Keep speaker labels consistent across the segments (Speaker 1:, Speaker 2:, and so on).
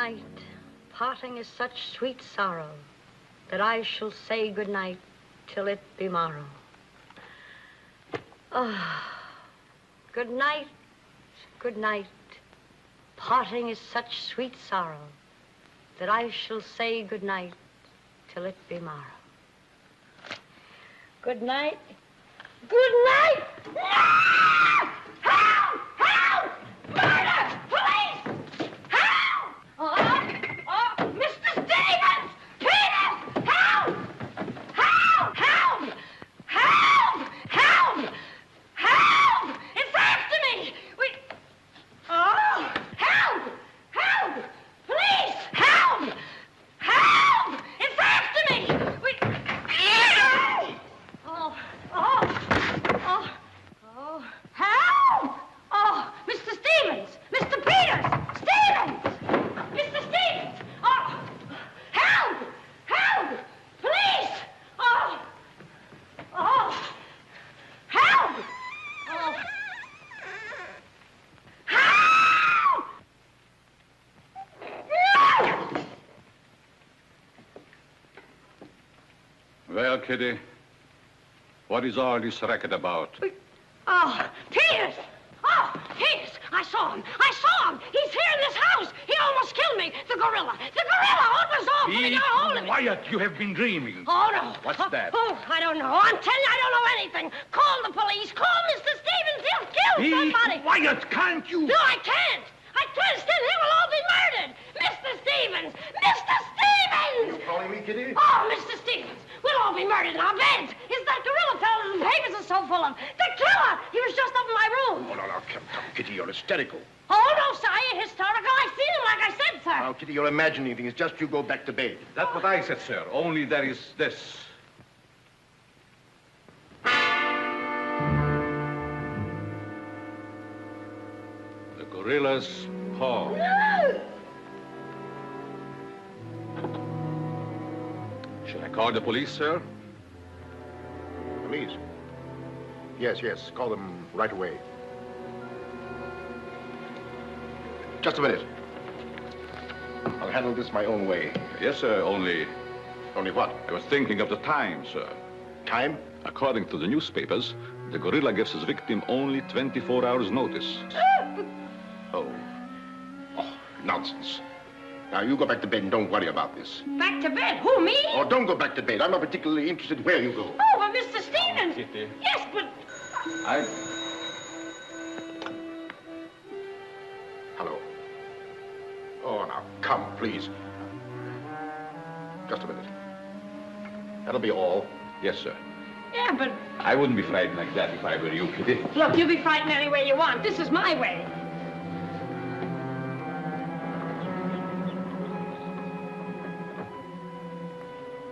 Speaker 1: night. Parting is such sweet sorrow that I shall say good night till it be morrow. Oh, good night, good night. Parting is such sweet sorrow that I shall say good night till it be morrow. Good night. Good night! No! Help! Help! Murder! Police! Help! Oh, Mr. Stevens! Peter! Help! Help! Help! Help! Help! Help! It's after me! Oh! Help! Help! Police! Help! Help! It's after me! Help! Oh, Mr. Stevens! Mr. Peters! Stevens! Mr. Stevens! Oh, help! Help! Police! Oh! Oh! Help! Oh! Help! No!
Speaker 2: Well, Kitty, what is all this racket about?
Speaker 1: Oh, Peters! Oh, Peters! I saw him! I saw him! He's here in this house! He almost killed me! The gorilla! The gorilla! Oh, it was awful! He got hold of me!
Speaker 2: Quiet! You have been dreaming.
Speaker 1: Oh, no.
Speaker 2: What's that?
Speaker 1: Oh, I don't know. I'm telling you, I don't know anything. Call the police. Call Mr. Stevens. He'll kill somebody.
Speaker 2: Be quiet, can't you?
Speaker 1: No, I can't. I can't. Still, he will all be murdered. Mr. Stevens! Mr. Stevens!
Speaker 3: You calling me, Kitty?
Speaker 1: Oh, Mr. Stevens! We'll all be murdered in our beds. Is that gorilla fellow the papers are so full of? The killer! He was just up in my room.
Speaker 3: Oh, no, come, Kitty, you're hysterical.
Speaker 1: Oh, no, sir, you're historical. I've seen him, like I said, sir.
Speaker 3: Now, Kitty, you're imagining things. Just you go back to bed.
Speaker 2: That's what I said, sir. Only there is this. The gorilla's paw.
Speaker 1: No!
Speaker 2: Should I call the police, sir?
Speaker 3: Police? Yes. Call them right away. Just a minute. I'll handle this my own way.
Speaker 2: Yes, sir, only
Speaker 3: Only what?
Speaker 2: I was thinking of the time, sir.
Speaker 3: Time?
Speaker 2: According to the newspapers, the gorilla gives his victim only 24 hours' notice.
Speaker 3: Oh, nonsense. Now, you go back to bed and don't worry about this.
Speaker 1: Back to bed? Who, me?
Speaker 3: Oh, don't go back to bed. I'm not particularly interested where you go.
Speaker 1: Oh, but Mr. Stevens.
Speaker 2: Kitty.
Speaker 1: Yes, but...
Speaker 3: Hello. Oh, now, come, please. Just a minute. That'll be all.
Speaker 2: Yes, sir.
Speaker 1: Yeah, but...
Speaker 2: I wouldn't be frightened like that if I were you, Kitty.
Speaker 1: Look, you be frightened any way you want. This is my way.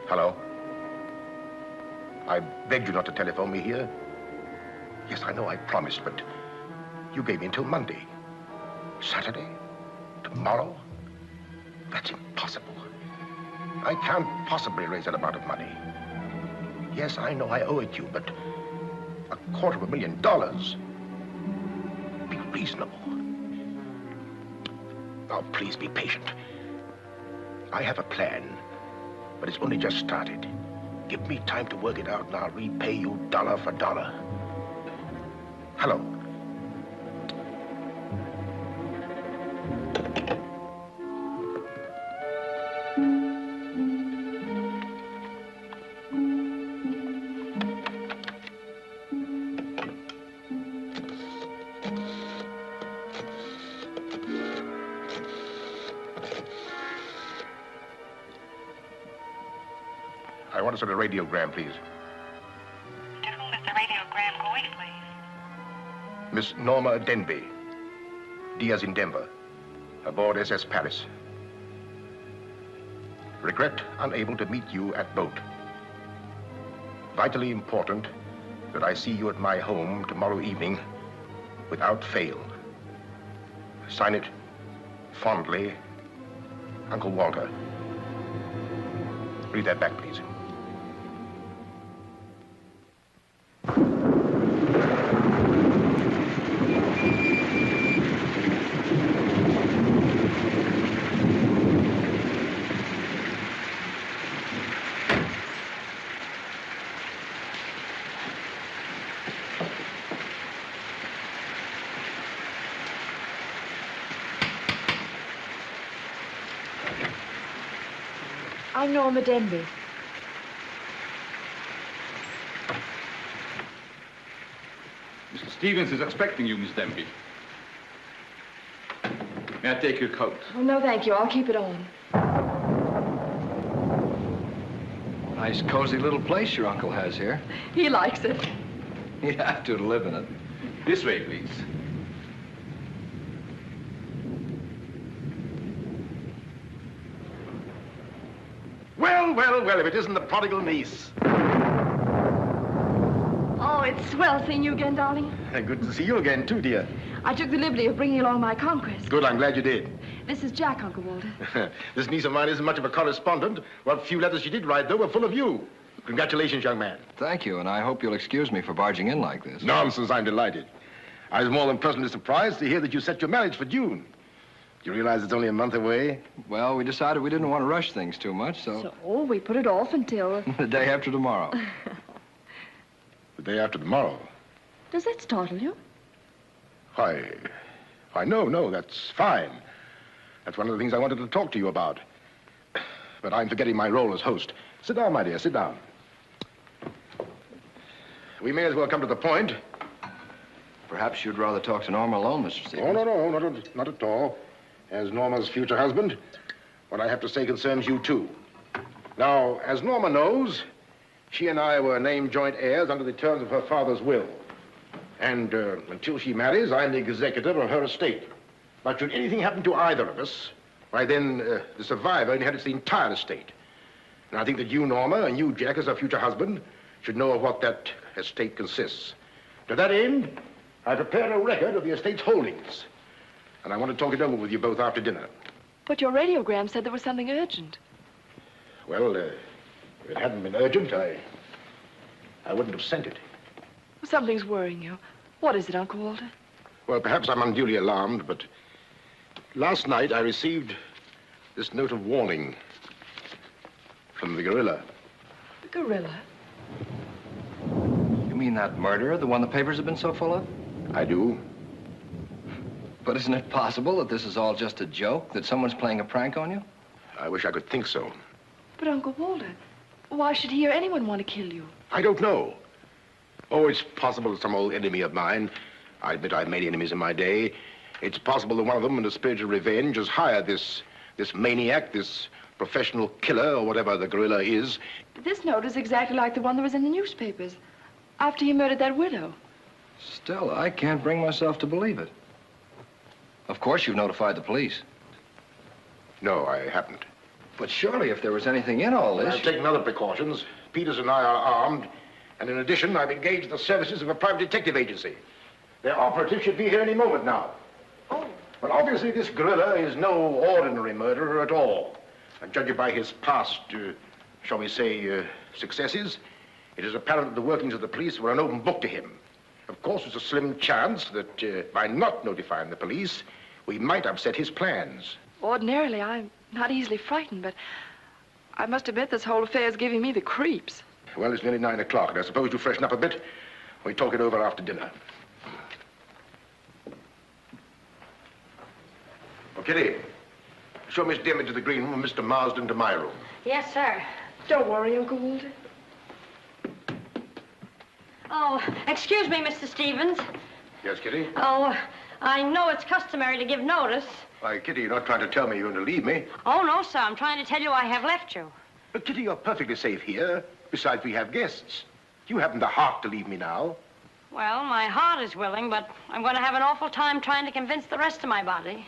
Speaker 3: Hello? I begged you not to telephone me here. Yes, I know I promised, but you gave me until Monday. Saturday? Tomorrow? That's impossible. I can't possibly raise that amount of money. Yes, I know I owe it you, but $250,000. Be reasonable. Now, please be patient. I have a plan, but it's only just started. Give me time to work it out, and I'll repay you dollar for dollar. Hello. I want to send a radiogram, please.
Speaker 4: To whom is the radiogram going, please?
Speaker 3: Miss Norma Denby, Diaz in Denver, aboard SS Paris. Regret unable to meet you at boat. Vitally important that I see you at my home tomorrow evening without fail. Sign it, fondly, Uncle Walter. Read that back, please.
Speaker 5: I'm Norma Denby.
Speaker 2: Mr. Stevens is expecting you, Miss Denby. May I take your coat?
Speaker 5: Oh, no, thank you. I'll keep it on.
Speaker 6: Nice, cozy little place your uncle has here.
Speaker 5: He likes it.
Speaker 6: He'd have to live in it.
Speaker 2: This way, please.
Speaker 3: Well, well, well, if it isn't the prodigal niece.
Speaker 5: Oh, it's swell seeing you again, darling.
Speaker 3: Good to see you again, too, dear.
Speaker 5: I took the liberty of bringing along my conquest.
Speaker 3: Good, I'm glad you did.
Speaker 5: This is Jack, Uncle Walter.
Speaker 3: This niece of mine isn't much of a correspondent. What few letters she did write, though, were full of you. Congratulations, young man.
Speaker 6: Thank you, and I hope you'll excuse me for barging in like this.
Speaker 3: Nonsense, I'm delighted. I was more than pleasantly surprised to hear that you set your marriage for June. Do you realize it's only a month away?
Speaker 6: Well, we decided we didn't want to rush things too much, so
Speaker 5: We put it off until...
Speaker 6: the day after tomorrow.
Speaker 3: The day after tomorrow.
Speaker 5: Does that startle you?
Speaker 3: Why, no, that's fine. That's one of the things I wanted to talk to you about. But I'm forgetting my role as host. Sit down, my dear, sit down. We may as well come to the point.
Speaker 6: Perhaps you'd rather talk to Norma alone, Mr. Stevens.
Speaker 3: Oh, no, not at all. As Norma's future husband, what I have to say concerns you, too. Now, as Norma knows, she and I were named joint heirs under the terms of her father's will. And until she marries, I'm the executor of her estate. But should anything happen to either of us, why then the survivor inherits the entire estate. And I think that you, Norma, and you, Jack, as her future husband, should know of what that estate consists. To that end, I prepared a record of the estate's holdings. And I want to talk it over with you both after dinner.
Speaker 5: But your radiogram said there was something urgent.
Speaker 3: Well, if it hadn't been urgent, I wouldn't have sent it.
Speaker 5: Something's worrying you. What is it, Uncle Walter?
Speaker 3: Well, perhaps I'm unduly alarmed, but last night I received this note of warning from the gorilla.
Speaker 5: The gorilla?
Speaker 6: You mean that murderer, the one the papers have been so full of?
Speaker 3: I do.
Speaker 6: But isn't it possible that this is all just a joke, that someone's playing a prank on you?
Speaker 3: I wish I could think so.
Speaker 5: But, Uncle Walter, why should he or anyone want to kill you?
Speaker 3: I don't know. Oh, it's possible that some old enemy of mine, I admit I've made enemies in my day, it's possible that one of them, in a spirit of revenge, has hired this maniac, this professional killer, or whatever the gorilla is.
Speaker 5: This note is exactly like the one that was in the newspapers after he murdered that widow.
Speaker 6: Still, I can't bring myself to believe it. Of course, you've notified the police.
Speaker 3: No, I haven't.
Speaker 6: But surely, if there was anything in all this...
Speaker 3: I've taken other precautions. Peters and I are armed, and in addition, I've engaged the services of a private detective agency. Their operative should be here any moment now.
Speaker 5: Oh.
Speaker 3: But obviously, this gorilla is no ordinary murderer at all. And judging by his past, shall we say, successes, it is apparent that the workings of the police were an open book to him. Of course, there's a slim chance that by not notifying the police, we might upset his plans.
Speaker 5: Ordinarily, I'm not easily frightened, but I must admit this whole affair is giving me the creeps.
Speaker 3: Well, it's nearly 9 o'clock, and I suppose you freshen up a bit. We talk it over after dinner. Oh, Kitty, show Miss Demmett to the green room and Mr. Marsden to my room.
Speaker 1: Yes, sir.
Speaker 5: Don't worry, Uncle Walter.
Speaker 1: Oh, excuse me, Mr. Stevens.
Speaker 3: Yes, Kitty?
Speaker 1: Oh, I know it's customary to give notice.
Speaker 3: Why, Kitty, you're not trying to tell me you're going to leave me.
Speaker 1: Oh, no, sir. I'm trying to tell you I have left you.
Speaker 3: But, Kitty, you're perfectly safe here. Besides, we have guests. You haven't the heart to leave me now.
Speaker 1: Well, my heart is willing, but I'm going to have an awful time trying to convince the rest of my body.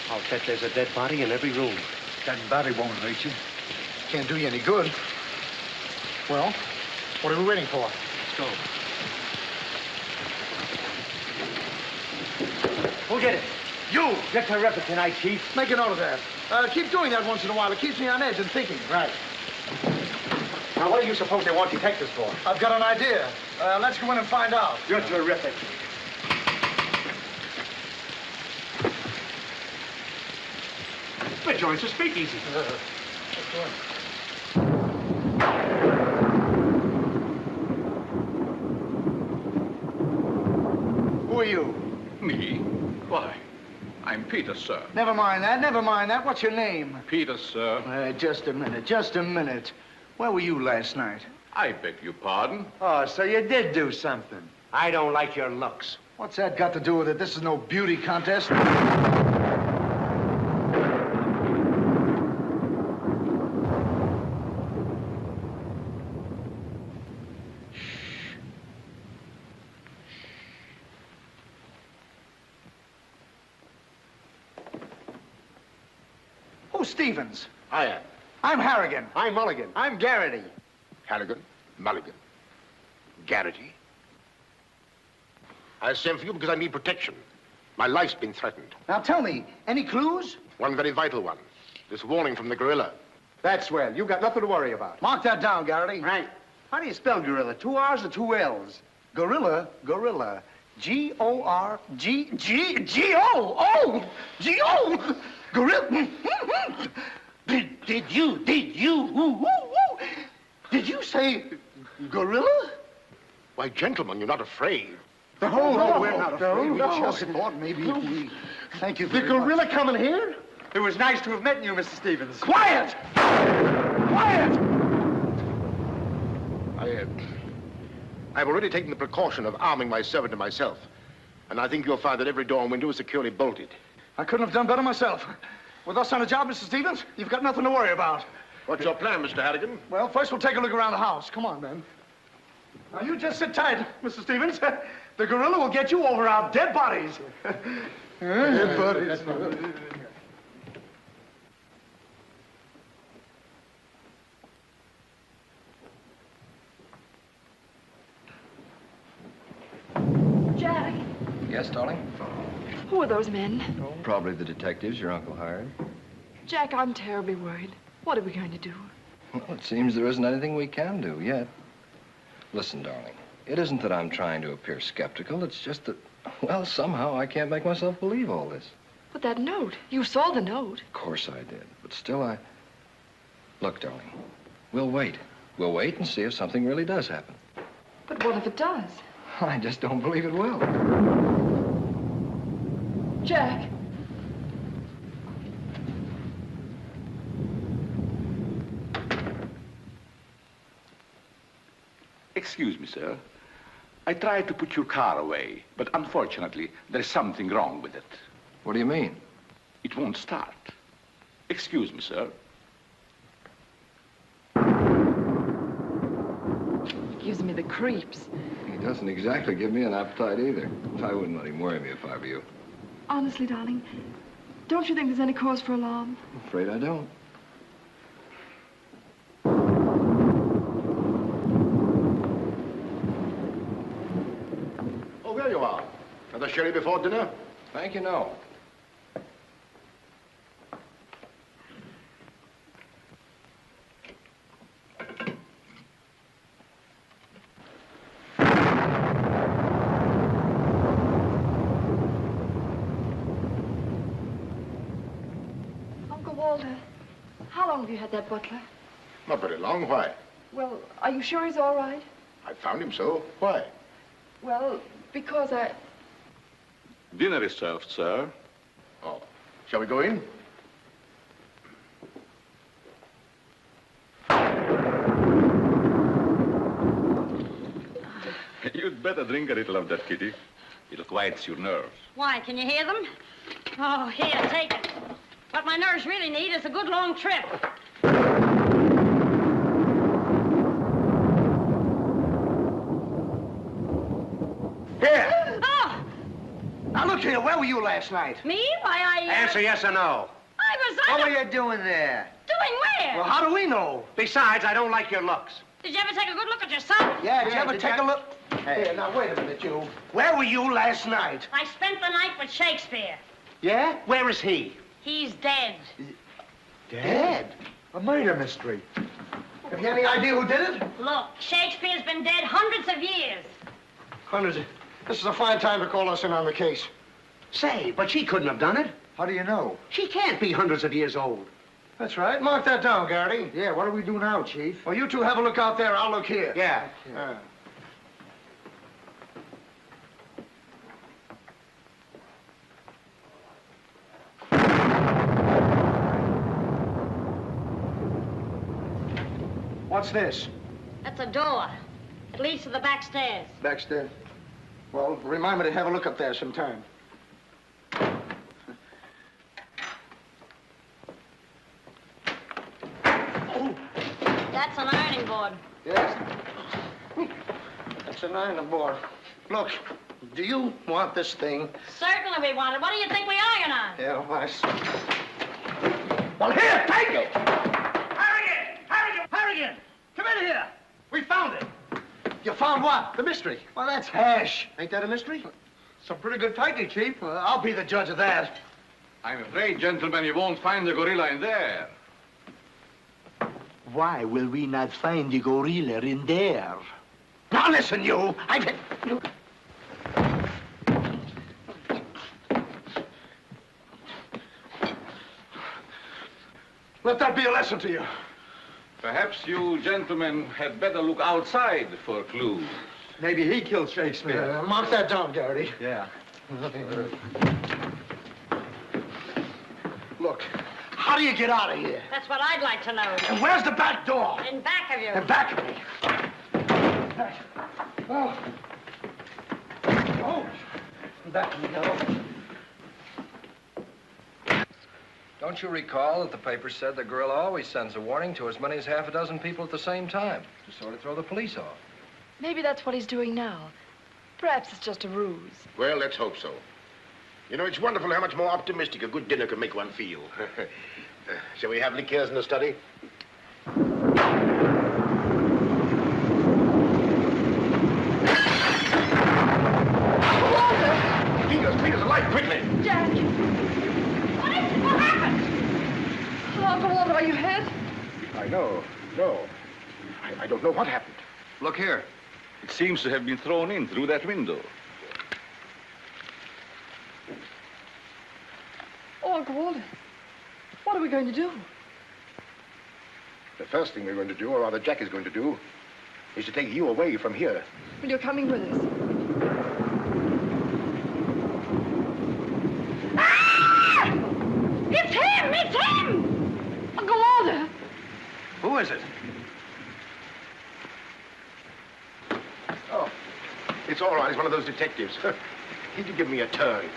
Speaker 7: I'll bet there's a dead body in every room.
Speaker 8: That body won't hurt you.
Speaker 3: Can't do you any good.
Speaker 8: Well, what are we waiting for?
Speaker 7: Let's go. We'll get it.
Speaker 8: You!
Speaker 7: You're terrific tonight, Chief.
Speaker 8: Make a note of that. Keep doing that once in a while. It keeps me on edge and thinking.
Speaker 7: Right. Now, what do you suppose they want detectives for?
Speaker 8: I've got an idea. Let's go in and find out.
Speaker 7: You're terrific. The joint's a speakeasy.
Speaker 8: Who are you?
Speaker 2: Me? Why, I'm Peter, sir.
Speaker 8: Never mind that. Never mind that. What's your name?
Speaker 2: Peter, sir.
Speaker 8: Just a minute. Just a minute. Where were you last night?
Speaker 2: I beg your pardon.
Speaker 7: Oh, so you did do something. I don't like your looks.
Speaker 8: What's that got to do with it? This is no beauty contest. Who's Stevens?
Speaker 3: I am.
Speaker 8: I'm Harrigan.
Speaker 7: I'm Mulligan. I'm Garrity.
Speaker 3: Harrigan, Mulligan, Garrity. I sent for you because I need protection. My life's been threatened.
Speaker 8: Now tell me, any clues?
Speaker 3: One very vital one. This warning from the gorilla.
Speaker 7: That's well. You've got nothing to worry about.
Speaker 8: Mark that down, Garrity.
Speaker 7: Right. How do you spell gorilla? 2 R's or 2 L's?
Speaker 8: Gorilla, gorilla. G-O-R-G-G-O-O! G-O! Gorilla. Did you say gorilla?
Speaker 3: Why, gentlemen, you're not afraid.
Speaker 8: No, we're not afraid. We just thought maybe if we... Thank you
Speaker 7: The
Speaker 8: very much.
Speaker 7: gorilla coming here? It was nice to have met you, Mr. Stevens.
Speaker 8: Quiet! Quiet!
Speaker 3: I've already taken the precaution of arming my servant and myself. And I think you'll find that every door and window is securely bolted.
Speaker 8: I couldn't have done better myself. With us on a job, Mr. Stevens, you've got nothing to worry about.
Speaker 3: What's your plan, Mr. Harrigan?
Speaker 8: Well, first we'll take a look around the house. Come on, then. Now, you just sit tight, Mr. Stevens. The gorilla will get you over our dead bodies. Dead bodies.
Speaker 5: Jack,
Speaker 6: Yes, darling?
Speaker 5: who are those men?
Speaker 6: Probably the detectives your uncle hired.
Speaker 5: Jack, I'm terribly worried. What are we going to do?
Speaker 6: Well, it seems there isn't anything we can do yet. Listen, darling, it isn't that I'm trying to appear skeptical. It's just that, well, somehow I can't make myself believe all this.
Speaker 5: But that note, you saw the note.
Speaker 6: Of course I did, but still Look, darling, we'll wait. We'll wait and see if something really does happen.
Speaker 5: But what if it does?
Speaker 6: I just don't believe it will.
Speaker 5: Jack.
Speaker 9: Excuse me, sir. I tried to put your car away, but unfortunately, there's something wrong with it.
Speaker 6: What do you mean?
Speaker 9: It won't start. Excuse me, sir.
Speaker 5: Gives me the creeps.
Speaker 6: He doesn't exactly give me an appetite either. I wouldn't let him worry me if I were you.
Speaker 5: Honestly, darling, don't you think there's any cause for alarm?
Speaker 6: I'm afraid I don't.
Speaker 3: Oh, there you are. Another sherry before dinner?
Speaker 6: Thank you, no.
Speaker 5: Uncle Walter, how long have you had that butler?
Speaker 3: Not very long. Why?
Speaker 5: Well, are you sure he's all right?
Speaker 3: I found him so. Why?
Speaker 5: Well, because
Speaker 2: Dinner is served, sir.
Speaker 3: Oh. Shall we go in?
Speaker 2: You'd better drink a little of that, Kitty. It'll quiet your nerves.
Speaker 1: Why, can you hear them? Oh, here, take it. What my nerves really need is a good long trip.
Speaker 8: Here.
Speaker 1: Oh,
Speaker 8: Now, look here. Where were you last night?
Speaker 1: me? Why,
Speaker 7: Answer yes or no.
Speaker 1: I
Speaker 7: What
Speaker 1: was
Speaker 7: were you doing there?
Speaker 1: doing where?
Speaker 8: Well, how do we know?
Speaker 7: Besides, I don't like your looks.
Speaker 1: Did you ever take a good look at yourself?
Speaker 8: Yeah, did you
Speaker 7: Yeah,
Speaker 8: ever
Speaker 7: did
Speaker 8: take
Speaker 7: you-
Speaker 8: a look? Here, now, wait a minute, you. Where were you last night?
Speaker 1: I spent the night with Shakespeare.
Speaker 7: Yeah? Where is he?
Speaker 1: He's dead.
Speaker 7: Dead?
Speaker 8: A murder mystery. Have you any idea who did it?
Speaker 1: Look, Shakespeare's been dead hundreds of years.
Speaker 8: Hundreds. This is a fine time to call us in on the case.
Speaker 7: Say, but she couldn't have done it.
Speaker 8: How do you know?
Speaker 7: She can't be hundreds of years old.
Speaker 8: That's right. Mark that down, Garrity.
Speaker 10: Yeah, what do we do now, Chief?
Speaker 8: Well, you two have a look out there. I'll look here.
Speaker 7: Yeah.
Speaker 8: What's this?
Speaker 1: That's a door. It leads to the back stairs.
Speaker 8: Backstairs. Well, remind me to have a look up there sometime.
Speaker 1: That's an ironing board.
Speaker 8: Yes. That's an iron board. Look, do you want this thing?
Speaker 1: Certainly we want it. What do you think we iron on?
Speaker 8: Yeah, well, I see. Well, here, take it! Harrigan! Harrigan! Harrigan! Come in here! We found it. You found what?
Speaker 7: The mystery.
Speaker 8: Well, that's hash.
Speaker 7: Ain't that a mystery?
Speaker 8: Some pretty good fighting, Chief. Well, I'll be the judge of that.
Speaker 2: I'm afraid, gentlemen, you won't find the gorilla in there.
Speaker 10: Why will we not find the gorilla in there?
Speaker 8: Now listen, you. Let that be a lesson to you.
Speaker 2: Perhaps you gentlemen had better look outside for clues.
Speaker 10: Maybe he killed Shakespeare.
Speaker 8: Mark that down, Garrity.
Speaker 10: Yeah.
Speaker 8: Look, how do you get out of here?
Speaker 1: That's what I'd like to know.
Speaker 8: And where's the back door?
Speaker 1: In back of you.
Speaker 8: In back of me. Oh. Oh. Back we go.
Speaker 6: Don't you recall that the paper said the gorilla always sends a warning to as many as half a dozen people at the same time to sort of throw the police off?
Speaker 5: Maybe that's what he's doing now. Perhaps it's just a ruse.
Speaker 3: Well, let's hope so. You know, it's wonderful how much more optimistic a good dinner can make one feel. Shall we have liqueurs in the study? Peter's alive, quickly!
Speaker 5: Jack!
Speaker 1: What is it? What happened?
Speaker 5: Oh, Uncle Walter, are you hit?
Speaker 3: I know. No. I don't know what happened.
Speaker 6: Look here.
Speaker 2: It seems to have been thrown in through that window.
Speaker 5: Oh, Uncle Walter, what are we going to do?
Speaker 3: The first thing we're going to do, or rather Jack is going to do, is to take you away from here.
Speaker 5: Well, you're coming with us.
Speaker 1: Ah! It's him! It's him!
Speaker 5: Uncle Walter!
Speaker 8: Who is it?
Speaker 3: Oh, it's all right. It's one of those detectives. He did give me a turn.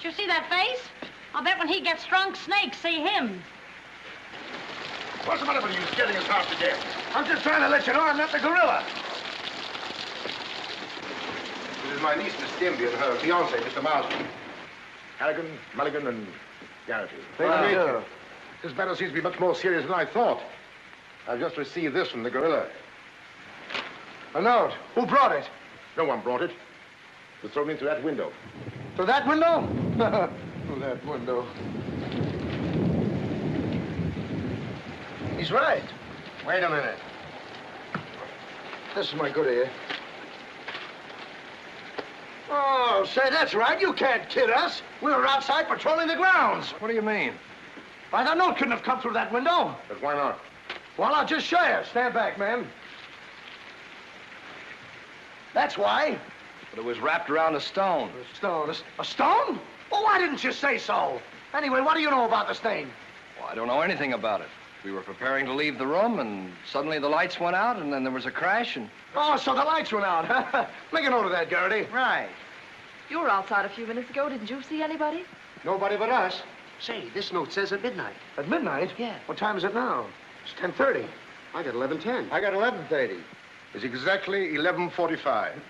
Speaker 1: Did you see that face? I'll bet when he gets drunk, snakes see him.
Speaker 3: What's the matter with you scaring us half to death?
Speaker 8: I'm just trying to let you know I'm not the gorilla.
Speaker 3: This is my niece, Miss Stimby, and her fiancé, Mr. Marsden. Harrigan, Mulligan, and Garrity.
Speaker 8: Pleased to meet you.
Speaker 3: This matter seems to be much more serious than I thought. I've just received this from the gorilla.
Speaker 8: A note. Who brought it?
Speaker 3: No one brought it. It was thrown in through that window.
Speaker 8: Through that window? Through that window. He's right.
Speaker 3: Wait a minute.
Speaker 8: This is my good ear. Oh, say, that's right. You can't kid us. We were outside patrolling the grounds.
Speaker 6: What do you mean?
Speaker 8: Why, that note couldn't have come through that window.
Speaker 3: But why not?
Speaker 8: Well, I'll just show you. Stand back, man. That's why.
Speaker 6: But it was wrapped around a stone.
Speaker 8: A stone. A stone? Well, why didn't you say so? Anyway, what do you know about this thing?
Speaker 6: Well, I don't know anything about it. We were preparing to leave the room, and suddenly the lights went out, and then there was a crash, and...
Speaker 8: Oh, so the lights went out. Make a note of that, Garrity.
Speaker 10: Right.
Speaker 5: You were outside a few minutes ago. Didn't you see anybody?
Speaker 8: Nobody but us.
Speaker 7: Say, this note says at midnight.
Speaker 8: At midnight?
Speaker 5: Yeah.
Speaker 8: What time is it now? It's 10:30.
Speaker 7: I got 11:10.
Speaker 10: I got 11:30.
Speaker 3: It's exactly 11:45.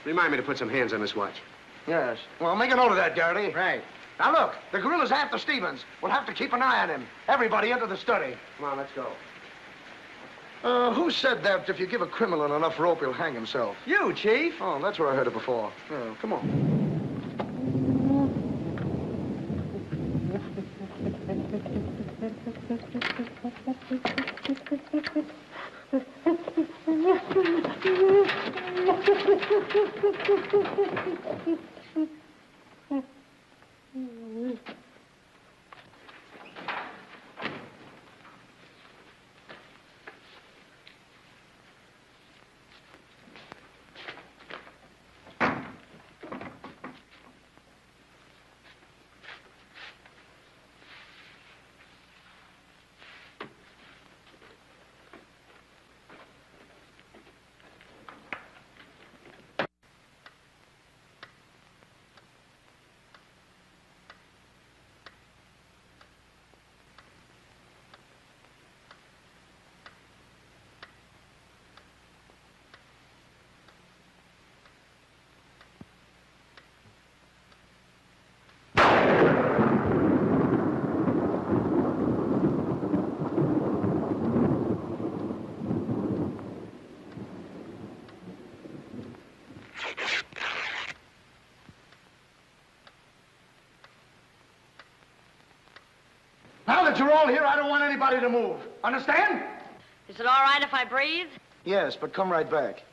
Speaker 7: Remind me to put some hands on this watch.
Speaker 8: Yes. Well, make a note of that, Garrity.
Speaker 10: Right.
Speaker 8: Now, look, the gorilla's after Stevens. We'll have to keep an eye on him. Everybody into the study.
Speaker 7: Come on, let's go.
Speaker 8: Who said that if you give a criminal enough rope, he'll hang himself?
Speaker 10: You, Chief.
Speaker 8: Oh, that's where I heard it before. Oh, come on. Now that you're all here, I don't want anybody to move. Understand?
Speaker 1: Is it all right if I breathe?
Speaker 10: Yes, but come right back.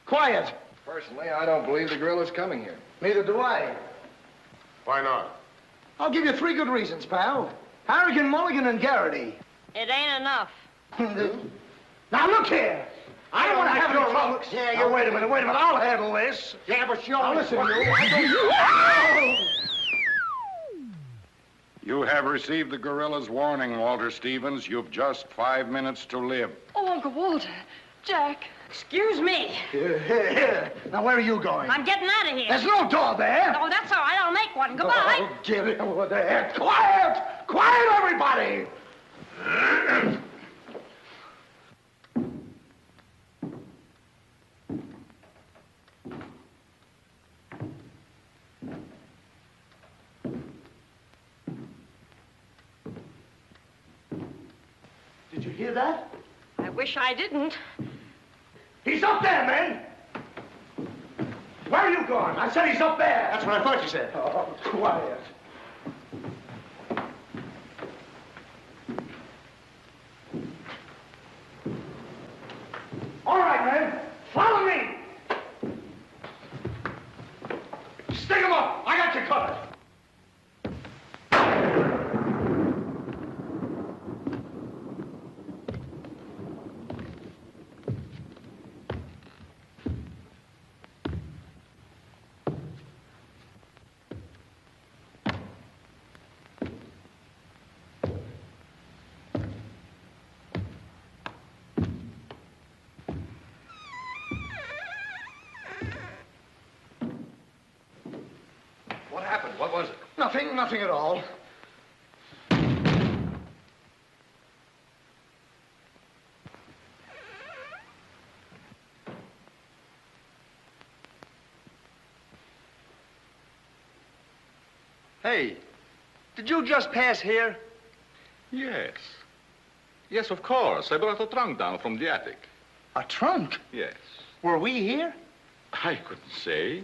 Speaker 8: Quiet.
Speaker 6: Personally, I don't believe the gorilla's coming here.
Speaker 8: Neither do I.
Speaker 3: Why not?
Speaker 8: I'll give you 3 good reasons, pal. Harrigan, Mulligan, and Garrity.
Speaker 1: It ain't enough.
Speaker 8: Now, look here. I don't want to have any trouble. Yeah, now, wait a minute. I'll handle this.
Speaker 3: Yeah, but sure.
Speaker 8: Now, listen, you.
Speaker 11: You have received the gorilla's warning, Walter Stevens. You've just 5 minutes to live.
Speaker 5: Oh, Uncle Walter. Jack.
Speaker 1: Excuse me.
Speaker 8: Here. Now, where are you going?
Speaker 1: I'm getting out of here.
Speaker 8: There's no door there.
Speaker 1: Oh, that's all right. I'll make one. Goodbye.
Speaker 8: Oh, get it over there. Quiet! Quiet, everybody! Did you hear that?
Speaker 1: I wish I didn't.
Speaker 8: He's up there, man! Where are you going? I said he's up there.
Speaker 3: That's what I thought you said.
Speaker 8: Oh, quiet. All right, man. Follow me. Stick him up. I got you covered.
Speaker 6: What happened? What was it?
Speaker 8: Nothing at all.
Speaker 10: Hey, did you just pass here?
Speaker 2: Yes. Yes, of course. I brought a trunk down from the attic.
Speaker 8: A trunk?
Speaker 2: Yes.
Speaker 8: Were we here?
Speaker 2: I couldn't say.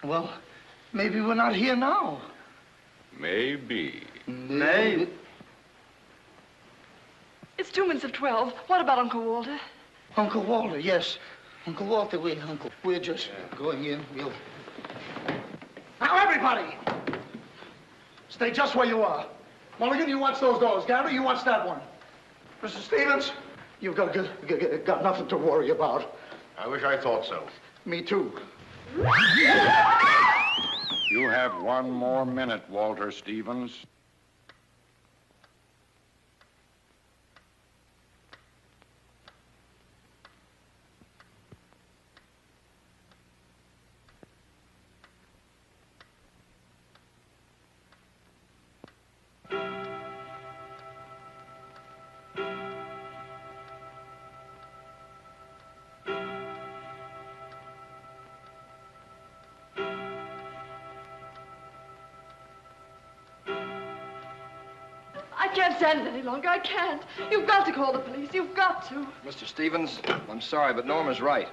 Speaker 8: Well, maybe we're not here now.
Speaker 2: Maybe.
Speaker 8: Maybe.
Speaker 5: It's 2 minutes of 12. What about Uncle Walter?
Speaker 8: Uncle Walter, yes. Uncle Walter, we're just going in. Now, everybody! Stay just where you are. Mulligan, you watch those doors. Gary, you watch that one. Mr. Stevens, you've got nothing to worry about.
Speaker 3: I wish I thought so.
Speaker 8: Me too.
Speaker 11: You have 1 more minute, Walter Stevens.
Speaker 5: I can't stand it any longer. I can't. You've got to call the police. You've got to.
Speaker 6: Mr. Stevens, I'm sorry, but Norma's right.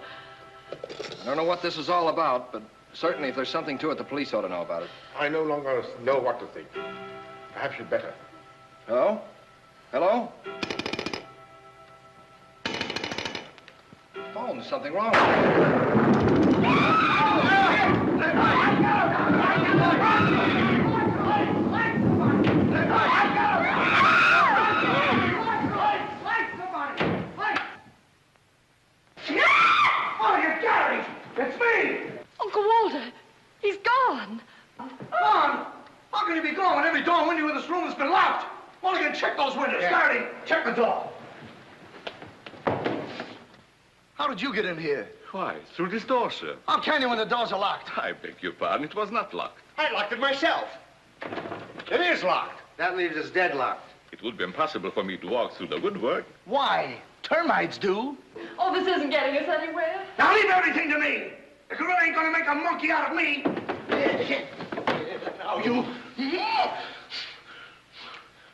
Speaker 6: I don't know what this is all about, but certainly if there's something to it, the police ought to know about it.
Speaker 3: I no longer know what to think. Perhaps you'd better.
Speaker 6: Hello? Hello? phone. There's something wrong with
Speaker 8: It's me!
Speaker 5: Uncle Walter, he's gone.
Speaker 8: Gone? How can he be gone when every door and window in this room has been locked? Mulligan, check those windows. Garrity, check the door. How did you get in here?
Speaker 9: Why, through this door, sir.
Speaker 8: How can you when the doors are locked?
Speaker 9: I beg your pardon, it was not locked.
Speaker 10: I locked it myself.
Speaker 8: It is locked.
Speaker 10: That leaves us deadlocked.
Speaker 2: It would be impossible for me to walk through the woodwork.
Speaker 8: Why? Termites do.
Speaker 5: Oh, this isn't getting us anywhere.
Speaker 8: Now leave everything to me. The gorilla ain't gonna make a monkey out of me. Now you.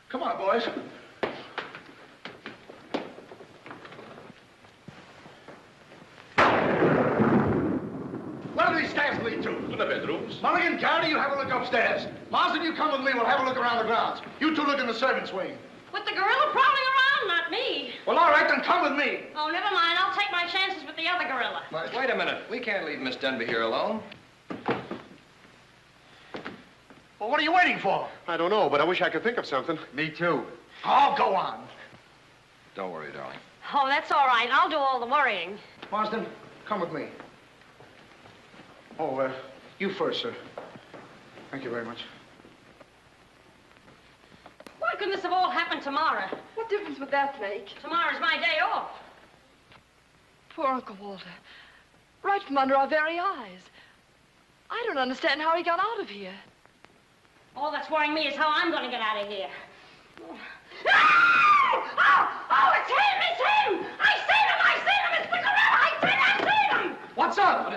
Speaker 8: Come on, boys. Where do these stairs lead to?
Speaker 2: To the bedrooms.
Speaker 8: Mulligan, Garrity, you have a look upstairs. Marsden, you come with me. We'll have a look around the grounds. You two look in the servants' wing.
Speaker 1: With the gorilla prowling around, not me.
Speaker 8: Well, all right, then come with me.
Speaker 1: Oh, never mind. I'll take my chances with the other gorilla.
Speaker 6: Wait a minute. We can't leave Miss Denby here alone.
Speaker 8: Well, what are you waiting for?
Speaker 10: I don't know, but I wish I could think of something. Me too.
Speaker 8: Oh, go on.
Speaker 6: Don't worry, darling.
Speaker 1: Oh, that's all right. I'll do all the worrying.
Speaker 8: Marsden, come with me. Oh, you first, sir. Thank you very much.
Speaker 1: Why couldn't this have all happened tomorrow?
Speaker 5: What difference would that make?
Speaker 1: Tomorrow's my day off.
Speaker 5: Poor Uncle Walter. Right from under our very eyes. I don't understand how he got out of here.
Speaker 1: All that's worrying me is how I'm going to get out of here. Oh, it's him! It's him! I seen him! I seen him! It's the gorilla! I seen him!
Speaker 8: What's up?
Speaker 1: Oh,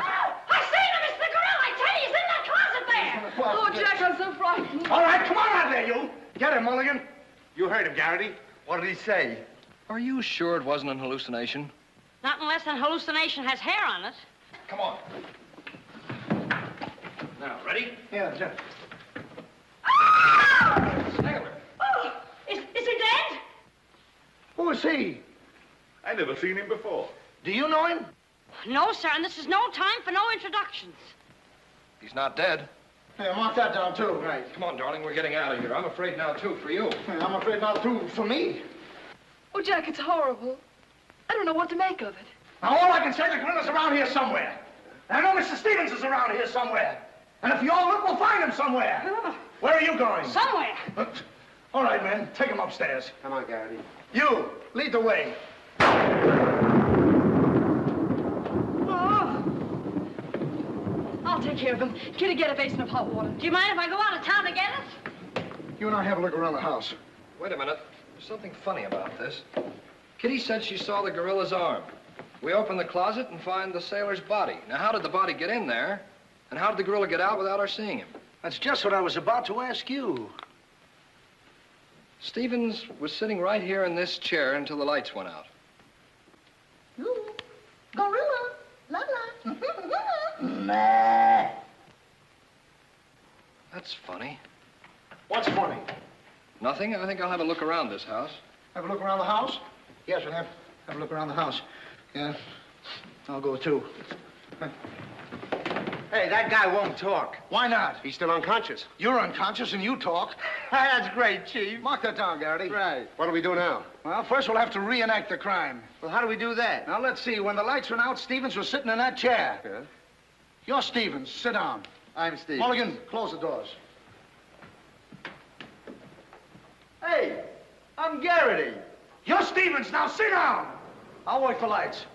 Speaker 1: I seen him! It's the gorilla! I tell you, he's in that closet there!
Speaker 5: Oh, Jack, I'm so frightened.
Speaker 8: All right, come on out there, you. Get him, Mulligan.
Speaker 10: You heard him, Garrity. What did he say?
Speaker 6: Are you sure it wasn't an hallucination?
Speaker 1: Not unless an hallucination has hair on it.
Speaker 6: Come on. Now, ready?
Speaker 8: Yeah, Jeff.
Speaker 6: Sailor.
Speaker 1: Oh, is he dead?
Speaker 8: Who is he?
Speaker 2: I never seen him before.
Speaker 8: Do you know him?
Speaker 1: No, sir, and this is no time for no introductions.
Speaker 6: He's not dead.
Speaker 8: Yeah, mark that down, too. Right.
Speaker 6: Come on, darling, we're getting out of here. I'm afraid now, too, for you.
Speaker 8: Yeah, I'm afraid now, too, for me.
Speaker 5: Oh, Jack, it's horrible. I don't know what to make of it.
Speaker 8: Now, all I can say, the gorilla's around here somewhere. And I know Mr. Stevens is around here somewhere. And if you all look, we'll find him somewhere. Where are you going?
Speaker 1: Somewhere.
Speaker 8: All right, men, take him upstairs.
Speaker 10: Come on, Garrity.
Speaker 8: You, lead the way.
Speaker 5: I'll take care of him. Kitty, get a basin of hot water.
Speaker 1: Do you mind if I go out of town to get it?
Speaker 8: You and I have a look around the house.
Speaker 6: Wait a minute. There's something funny about this. Kitty said she saw the gorilla's arm. We open the closet and find the sailor's body. Now, how did the body get in there? And how did the gorilla get out without our seeing him?
Speaker 8: That's just what I was about to ask you.
Speaker 6: Stevens was sitting right here in this chair until the lights went out.
Speaker 8: You, gorilla, la la. Nah.
Speaker 6: That's funny.
Speaker 8: What's funny?
Speaker 6: Nothing. I think I'll have a look around this house.
Speaker 8: Have a look around the house? Yes, we'll have a look around the house. Yeah, I'll go too.
Speaker 10: Hey, that guy won't talk.
Speaker 8: Why not?
Speaker 10: He's still unconscious.
Speaker 8: You're unconscious and you talk.
Speaker 10: That's great, Chief.
Speaker 8: Mark that down, Garrity.
Speaker 10: Right. What do we do now?
Speaker 8: Well, first we'll have to reenact the crime.
Speaker 10: Well, how do we do that?
Speaker 8: Now, let's see. When the lights went out, Stevens was sitting in that chair.
Speaker 10: Yeah.
Speaker 8: You're Stevens. Sit down.
Speaker 10: I'm Steve.
Speaker 8: Mulligan, close the doors.
Speaker 10: Hey, I'm Garrity.
Speaker 8: You're Stevens. Now, sit down. I'll wait for lights.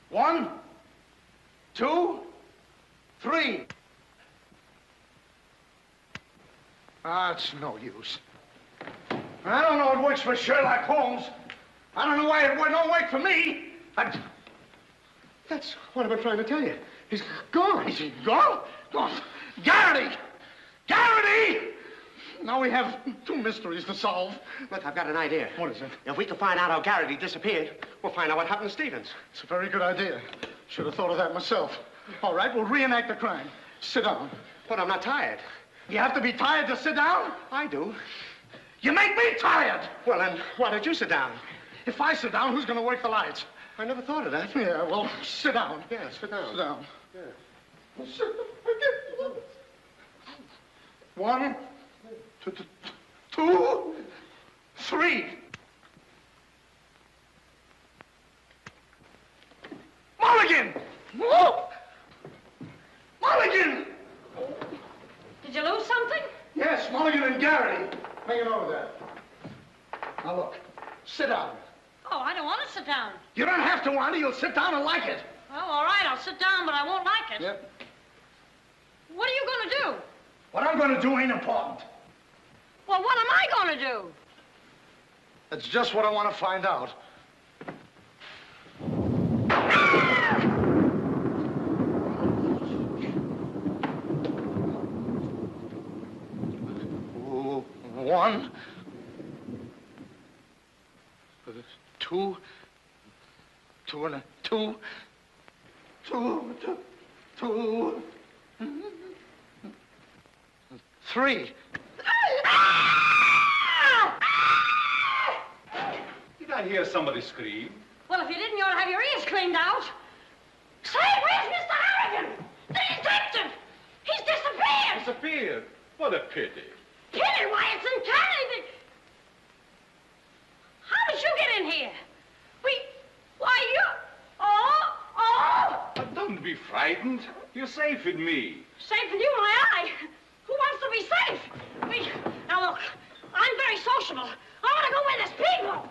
Speaker 8: 1, 2, 3. It's no use. I don't know it works for Sherlock Holmes. I don't know why it don't work for me.
Speaker 10: That's what I've been trying to tell you. He's gone.
Speaker 8: Is he gone? Gone. Garrity! Garrity! Now we have 2 mysteries to solve.
Speaker 10: Look, I've got an idea.
Speaker 8: What is it?
Speaker 10: If we can find out how Garrity disappeared, we'll find out what happened to Stevens.
Speaker 8: It's a very good idea. Should have thought of that myself. All right, we'll reenact the crime. Sit down.
Speaker 10: But I'm not tired.
Speaker 8: You have to be tired to sit down?
Speaker 10: I do.
Speaker 8: You make me tired!
Speaker 10: Well, then, why don't you sit down?
Speaker 8: If I sit down, who's going to work the lights?
Speaker 10: I never thought of that.
Speaker 8: Yeah, well, sit down.
Speaker 10: Yeah, sit down.
Speaker 8: Sit down.
Speaker 10: Yeah.
Speaker 8: One, two, three. Mulligan! Whoa! Mulligan!
Speaker 1: Did you lose something?
Speaker 8: Yes, Mulligan and Gary. Make a note of that. Now look, sit down.
Speaker 1: Oh, I don't want to sit down.
Speaker 8: You don't have to want it. You'll sit down and like it.
Speaker 1: Oh, all right, I'll sit down, but I won't like it.
Speaker 8: Yep.
Speaker 1: What are you going to do?
Speaker 8: What I'm going to do ain't important.
Speaker 1: Well, what am I going to do?
Speaker 8: That's just what I want to find out. One, two, three.
Speaker 9: Did I hear somebody scream?
Speaker 1: Well, if you didn't, you ought to have your ears cleaned out. Say, where's Mr. Harrigan? The detective! He's disappeared!
Speaker 9: Disappeared? What a pity.
Speaker 1: Pity, why, it's uncanny. How did you get in here? Why, you... Oh!
Speaker 9: But don't be frightened. You're safe with me.
Speaker 1: Safe with you, my eye. Who wants to be safe? Now, look, I'm very sociable. I want to go where there's people.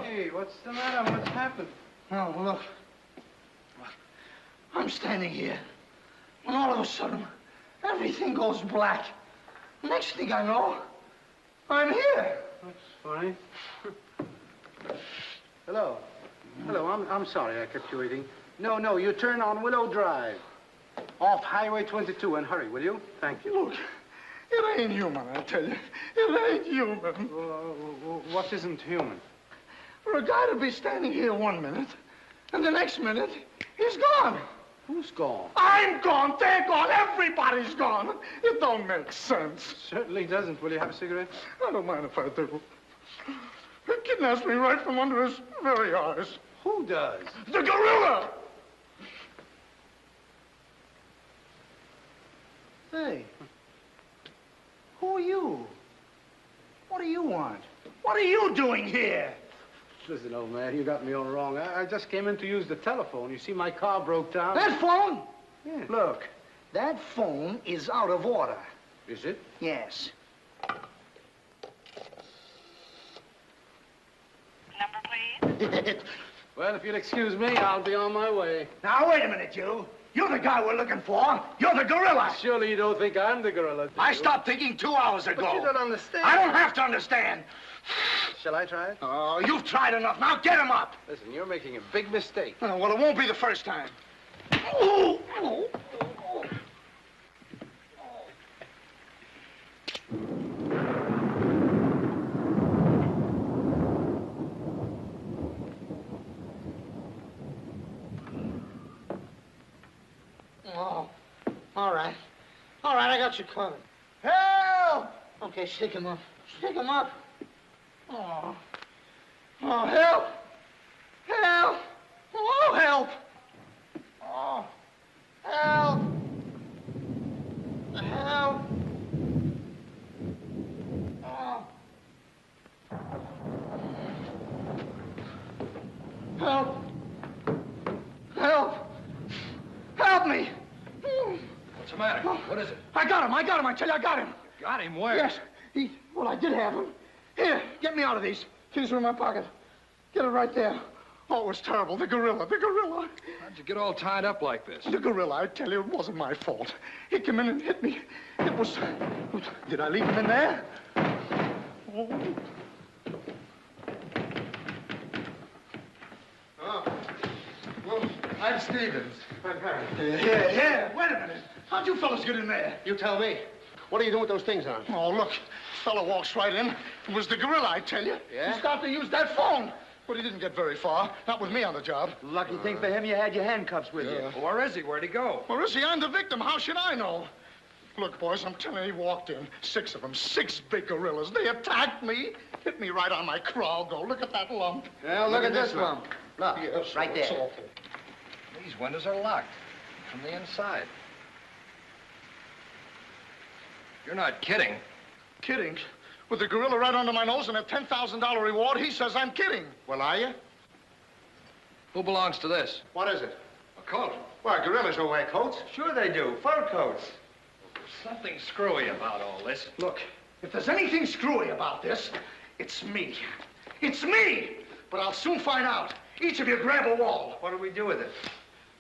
Speaker 10: Hey, what's the matter? What's happened?
Speaker 8: Oh, look. I'm standing here, and all of a sudden, everything goes black. Next thing I know, I'm here.
Speaker 10: That's funny. Hello. Hello, I'm sorry I kept you waiting. No, you turn on Willow Drive. Off Highway 22, and hurry, will you? Thank you.
Speaker 8: Look, it ain't human, I tell you. It ain't human.
Speaker 10: What isn't human?
Speaker 8: For a guy to be standing here 1 minute, and the next minute, he's gone.
Speaker 10: Who's gone?
Speaker 8: I'm gone, they're gone, everybody's gone. It don't make sense.
Speaker 10: Certainly doesn't. Will you have a cigarette?
Speaker 8: I don't mind if I do. He kidnaps me right from under his very eyes.
Speaker 10: Who does?
Speaker 8: The gorilla! Hey, who are you? What do you want? What are you doing here?
Speaker 10: Listen, old man, you got me all wrong. I just came in to use the telephone. You see, my car broke down.
Speaker 8: That phone?
Speaker 10: Yeah.
Speaker 8: Look, that phone is out of order.
Speaker 10: Is it?
Speaker 8: Yes.
Speaker 4: Number, please.
Speaker 10: Well, if you'll excuse me, I'll be on my way.
Speaker 8: Now, wait a minute, you. You're the guy we're looking for. You're the gorilla.
Speaker 10: Surely you don't think I'm the gorilla, do
Speaker 8: I
Speaker 10: you?
Speaker 8: stopped thinking 2 hours ago.
Speaker 10: But you don't understand.
Speaker 8: I don't have to understand.
Speaker 10: Shall I try it?
Speaker 8: Oh, you've tried enough. Now get him up.
Speaker 10: Listen, you're making a big mistake.
Speaker 8: Oh, well, it won't be the first time. Oh, oh, oh. Oh, all right. All right, I got you covered. Help! Okay, shake him up. Shake him up. Oh. Oh, help! Help! Oh, help! Oh, help! the hell? Help! Help! Help me!
Speaker 6: What's the matter? What is it?
Speaker 8: I got him, I tell you, I got him.
Speaker 6: Got him where?
Speaker 8: Yes, well, I did have him. Here, get me out of these. Keys are in my pocket. Get it right there. Oh, it was terrible. The gorilla.
Speaker 6: How'd you get all tied up like this?
Speaker 8: The gorilla, I tell you, it wasn't my fault. He came in and hit me. It was... Did I leave him in there? Oh. Well, I'm Stevens. Here. Wait a minute. How'd you fellas get in there?
Speaker 10: You tell me. What are you doing with those things on?
Speaker 8: Oh, look. Fellow walks right in. It was the gorilla, I tell you.
Speaker 10: Yeah?
Speaker 8: He started to use that phone. But he didn't get very far. Not with me on the job.
Speaker 10: Lucky thing for him, you had your handcuffs with you.
Speaker 6: Well, where is he? Where'd he go?
Speaker 8: Where is he? I'm the victim. How should I know? Look, boys, I'm telling you, he walked in. 6 of them. 6 big gorillas. They attacked me. Hit me right on my crow. Go, look at that lump.
Speaker 10: Well, look at this lump. Look,
Speaker 8: yes,
Speaker 10: right there.
Speaker 8: it's awful.
Speaker 6: These windows are locked from the inside. You're not kidding.
Speaker 8: Kidding? With the gorilla right under my nose and a $10,000 reward, he says I'm kidding.
Speaker 10: Well, are you?
Speaker 6: Who belongs to this?
Speaker 10: What is it?
Speaker 6: A coat.
Speaker 10: Why, gorillas don't wear coats.
Speaker 6: Sure they do. Fur coats. Something screwy about all this.
Speaker 8: Look, if there's anything screwy about this, it's me. It's me! But I'll soon find out. Each of you grab a wall.
Speaker 6: What do we do with it?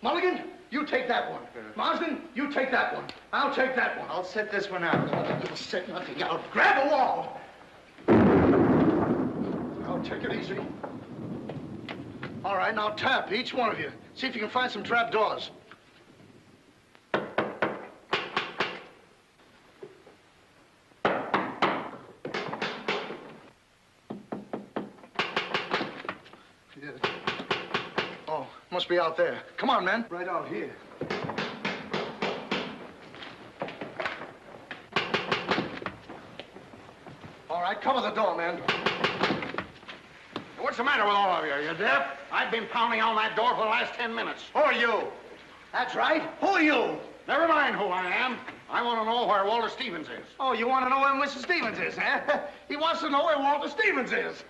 Speaker 8: Mulligan, you take that one. Marsden, you take that one. I'll take that one.
Speaker 10: I'll set this one out.
Speaker 8: You'll set nothing out. Grab a wall. Now, take it easy. All right, now tap, each one of you. See if you can find some trap doors. Oh, must be out there. Come on, man. Right out here. All right, cover the door, man.
Speaker 9: What's the matter with all of you? Are you deaf? I've been pounding on that door for the last 10 minutes. Who are you?
Speaker 8: That's right. Who are you?
Speaker 9: Never mind who I am. I want to know where Walter Stevens is.
Speaker 8: Oh, you want to know where Mr. Stevens is, huh? He wants to know where Walter Stevens is.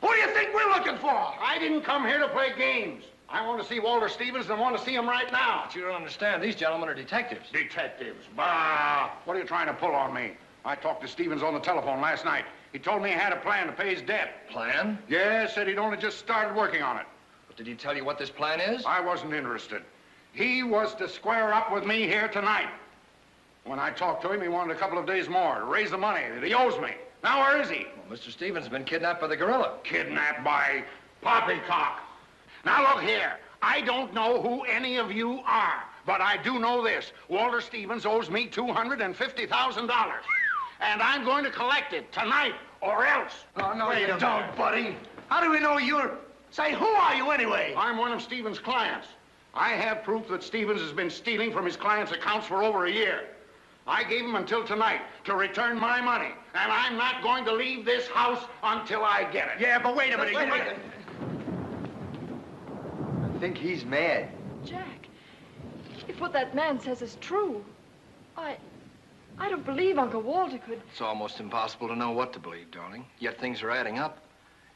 Speaker 8: Who do you think we're looking for?
Speaker 9: I didn't come here to play games. I want to see Walter Stevens and want to see him right now.
Speaker 6: But you don't understand. These gentlemen are detectives.
Speaker 9: Detectives? Bah! What are you trying to pull on me? I talked to Stevens on the telephone last night. He told me he had a plan to pay his debt.
Speaker 6: Plan?
Speaker 9: Yeah, said he'd only just started working on it.
Speaker 6: But did he tell you what this plan is?
Speaker 9: I wasn't interested. He was to square up with me here tonight. When I talked to him, he wanted a couple of days more to raise the money that he owes me. Now, where is he?
Speaker 6: Well, Mr. Stevens has been kidnapped by the gorilla.
Speaker 9: Kidnapped by poppycock. Now, look here. I don't know who any of you are, but I do know this. Walter Stevens owes me $250,000. And I'm going to collect it tonight, or else.
Speaker 8: Oh, no, you don't, buddy. How do we know you're... Say, who are you anyway?
Speaker 9: I'm one of Stevens' clients. I have proof that Stevens has been stealing from his clients' accounts for over a year. I gave him until tonight to return my money, and I'm not going to leave this house until I get it.
Speaker 8: Yeah, but wait a minute.
Speaker 10: I think he's mad.
Speaker 5: Jack, if what that man says is true, I don't believe Uncle Walter could...
Speaker 6: It's almost impossible to know what to believe, darling. Yet things are adding up.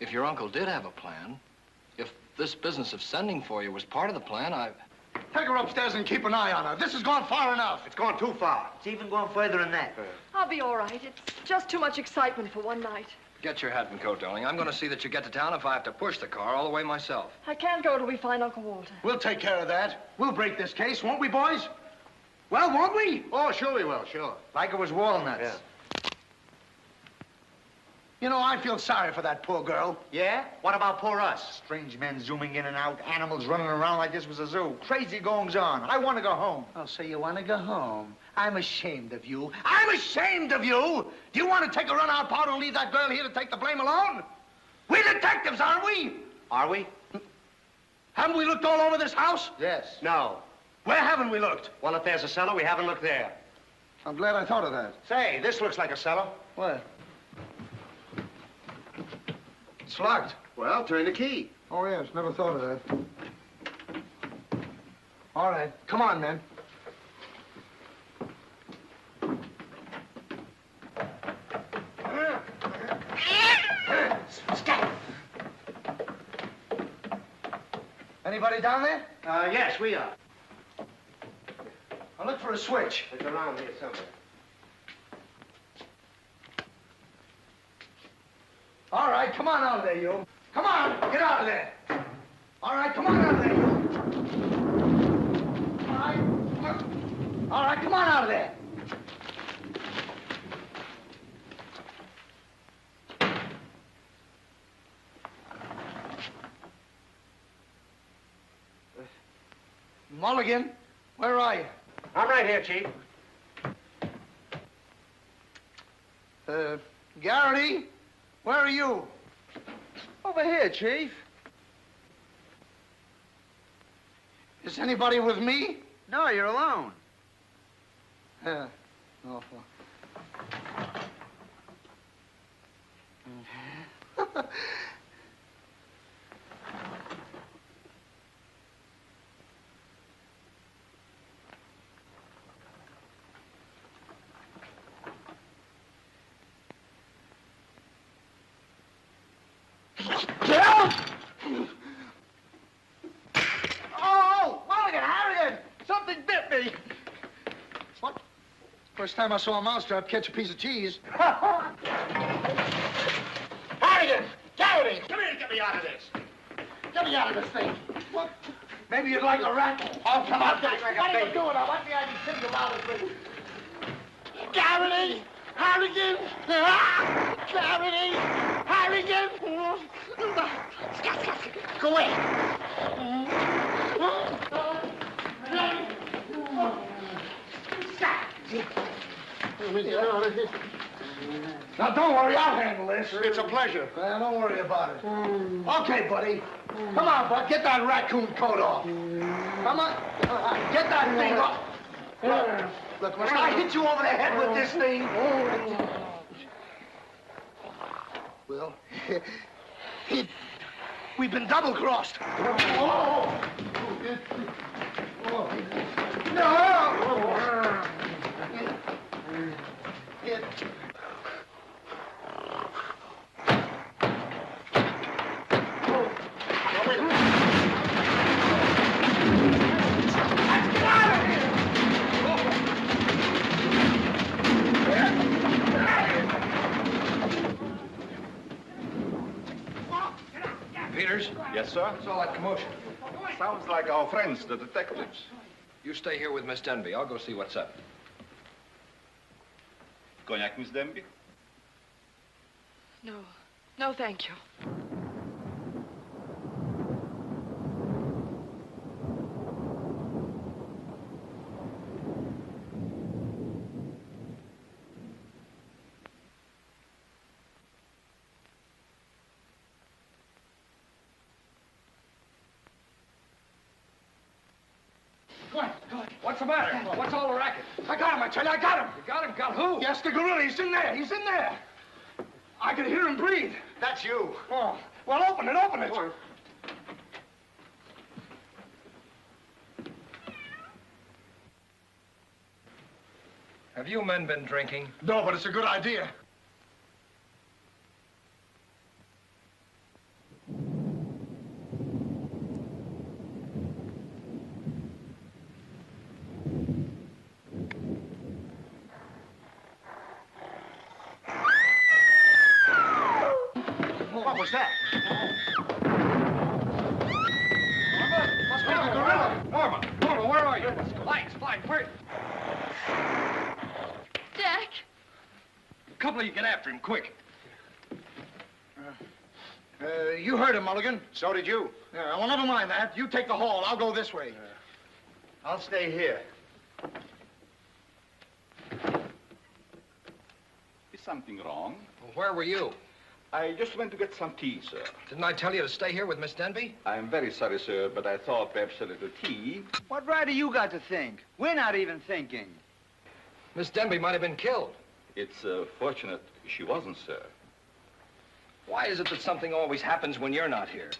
Speaker 6: If your uncle did have a plan, if this business of sending for you was part of the plan,
Speaker 8: Take her upstairs and keep an eye on her. This has gone far enough.
Speaker 10: It's gone too far.
Speaker 12: It's even gone further than that.
Speaker 5: I'll be all right. It's just too much excitement for one night.
Speaker 6: Get your hat and coat, darling. I'm going to see that you get to town if I have to push the car all the way myself.
Speaker 5: I can't go till we find Uncle Walter.
Speaker 8: We'll take care of that. We'll break this case, won't we, boys? Well, won't we?
Speaker 10: Oh, sure we will, sure.
Speaker 12: Like it was walnuts.
Speaker 10: Yeah.
Speaker 8: You know, I feel sorry for that poor girl.
Speaker 12: Yeah? What about poor us? Strange men zooming in and out, animals running around like this was a zoo. Crazy goings on. I want to go home.
Speaker 8: Oh, so you want to go home? I'm ashamed of you. I'm ashamed of you! Do you want to take a run-out powder and leave that girl here to take the blame alone? We're detectives, aren't we?
Speaker 12: Are we?
Speaker 8: Haven't we looked all over this house?
Speaker 12: Yes.
Speaker 10: No.
Speaker 8: Where haven't we looked?
Speaker 10: Well, if there's a cellar, we haven't looked there.
Speaker 8: I'm glad I thought of that.
Speaker 10: Say, this looks like a cellar.
Speaker 8: Where? It's locked.
Speaker 10: Well, turn the key.
Speaker 8: Oh, yes. Never thought of that. All right. Come on, men. Anybody down there?
Speaker 10: Yes, we are.
Speaker 8: I'll look for a switch.
Speaker 10: It's around here somewhere.
Speaker 8: All right, come on out of there, you. Come on, get out of there. All right, come on out of there, you. All right, come on out of there. Mulligan, where are you?
Speaker 10: I'm right here, Chief.
Speaker 8: Garrity, where are you?
Speaker 10: Over here, Chief.
Speaker 8: Is anybody with me?
Speaker 10: No, you're alone.
Speaker 8: Yeah. Oh, well.
Speaker 10: Oh, Mulligan, Harrigan! Something bit me.
Speaker 8: What? First time I saw a mousetrap catch a piece of cheese.
Speaker 10: Harrigan! Garrity! Come here and get me out of this.
Speaker 8: Get me out of this thing. What? Maybe you'd like a rat.
Speaker 10: Oh, come on,
Speaker 8: What are you doing? I want the idea to think about it.
Speaker 10: Garrity! Harrigan! Garrity! Harrigan! Go away!
Speaker 8: Now, don't worry, I'll handle this.
Speaker 10: It's a pleasure.
Speaker 8: Well, don't worry about it. Okay, buddy. Come on, bud, get that raccoon coat off. Come on. Get that thing off. Look, must I hit you over the head with this thing? Well, we've been double-crossed. No!
Speaker 6: Peters?
Speaker 2: Yes, sir?
Speaker 6: What's all that commotion?
Speaker 2: Sounds like our friends, the detectives.
Speaker 6: You stay here with Miss Denby. I'll go see what's up.
Speaker 2: Cognac, Miss Denby?
Speaker 5: No. No, thank you.
Speaker 6: What's the matter? What's all the racket?
Speaker 8: I got him, I tell you, I got him.
Speaker 6: You got him? Got who?
Speaker 8: Yes, the gorilla, he's in there, he's in there. I can hear him breathe.
Speaker 10: That's you.
Speaker 8: Oh, well, open it, open it.
Speaker 6: Have you men been drinking?
Speaker 8: No, but it's a good idea.
Speaker 10: What was that?
Speaker 8: Must be the gorilla.
Speaker 6: Norma, where are you? Lights, where?
Speaker 5: Jack!
Speaker 6: A couple of you get after him, quick.
Speaker 8: You heard him, Mulligan.
Speaker 10: So did you.
Speaker 8: Yeah, well, never mind that. You take the hall. I'll go this way.
Speaker 10: I'll stay here.
Speaker 2: Is something wrong?
Speaker 6: Well, where were you?
Speaker 2: I just went to get some tea, sir.
Speaker 6: Didn't I tell you to stay here with Miss Denby?
Speaker 2: I'm very sorry, sir, but I thought perhaps a little tea.
Speaker 12: What right do you got to think? We're not even thinking.
Speaker 6: Miss Denby might have been killed.
Speaker 2: It's fortunate she wasn't, sir.
Speaker 6: Why is it that something always happens when you're not here?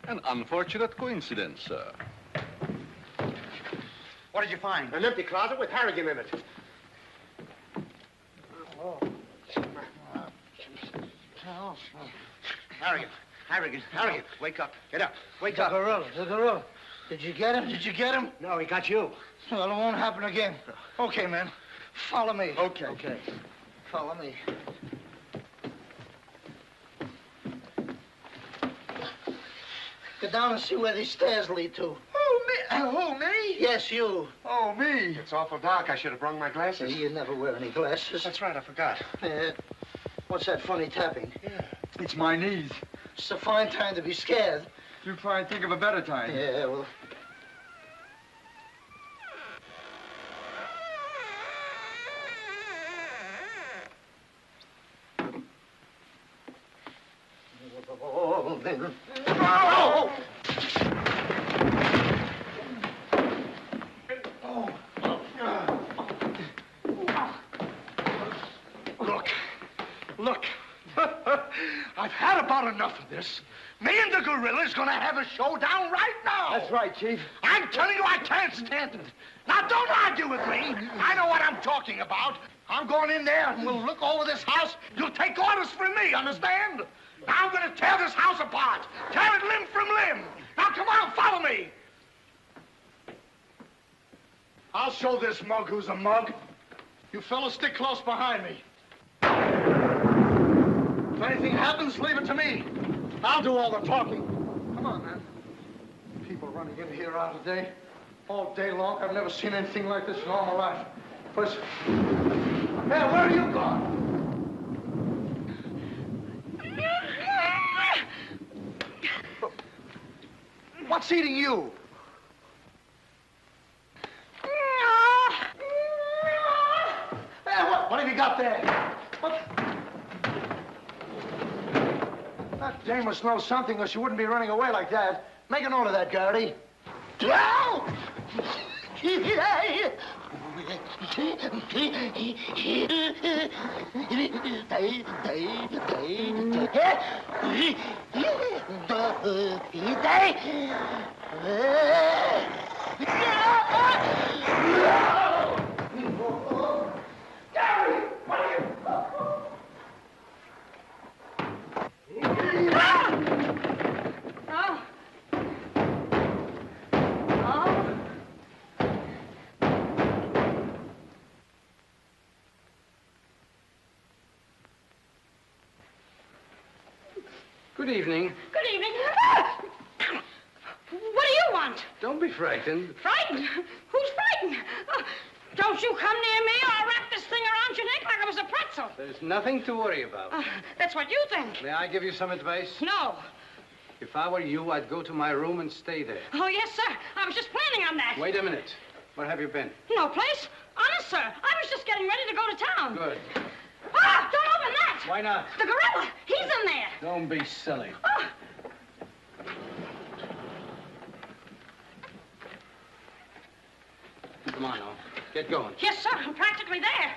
Speaker 2: An unfortunate coincidence, sir.
Speaker 10: What did you find? An empty closet with Harrigan in it. Harrigan,
Speaker 12: Harrigan, wake up. Get up. Wake
Speaker 8: the
Speaker 12: up.
Speaker 8: The gorilla. Did you get him? Did you get him?
Speaker 12: No, he got you.
Speaker 8: Well, it won't happen again. Okay, man. Follow me.
Speaker 12: Okay.
Speaker 8: Follow me. Get down and see where these stairs lead to.
Speaker 12: Who, me?
Speaker 8: Yes, you.
Speaker 12: Oh, me.
Speaker 10: It's awful dark. I should have brought my glasses.
Speaker 8: You never wear any glasses.
Speaker 10: That's right, I forgot.
Speaker 8: What's that funny tapping?
Speaker 10: Yeah. It's my knees.
Speaker 8: It's a fine time to be scared.
Speaker 10: You try and think of a better time.
Speaker 8: Yeah, well...
Speaker 9: Look. I've had about enough of this. Me and the gorilla's gonna have a showdown right now.
Speaker 10: That's right, Chief.
Speaker 9: I'm telling you, I can't stand it. Now, don't argue with me. I know what I'm talking about. I'm going in there and we'll look over this house. You'll take orders from me, understand? Now, I'm gonna tear this house apart. Tear it limb from limb. Now, come on, follow me. I'll show this mug who's a mug. You fellas stick close behind me. If anything happens, leave it to me. I'll do all the talking.
Speaker 8: Come on, man. People running in here out today, all day long. I've never seen anything like this in all my life. First... Hey, where are you going?
Speaker 9: What's eating you?
Speaker 8: Hey, what have you got there? What? That dame must know something, or she wouldn't be running away like that. Make a note of that, Garrity.
Speaker 10: Good evening.
Speaker 1: Good evening. What do you want?
Speaker 10: Don't be frightened.
Speaker 1: Frightened? Who's frightened? Don't you come near me or I'll wrap this thing around your neck like it was a pretzel.
Speaker 10: There's nothing to worry about.
Speaker 1: That's what you think.
Speaker 10: May I give you some advice?
Speaker 1: No.
Speaker 10: If I were you, I'd go to my room and stay there.
Speaker 1: Oh, yes, sir. I was just planning on that.
Speaker 10: Wait a minute. Where have you been?
Speaker 1: No place. Honest, sir. I was just getting ready to go to town.
Speaker 10: Good.
Speaker 1: Ah, don't open that.
Speaker 10: Why not?
Speaker 1: The gorilla. He's in there.
Speaker 10: Don't be silly.
Speaker 1: Oh.
Speaker 10: Come on, now. Get going.
Speaker 1: Yes, sir. I'm practically there.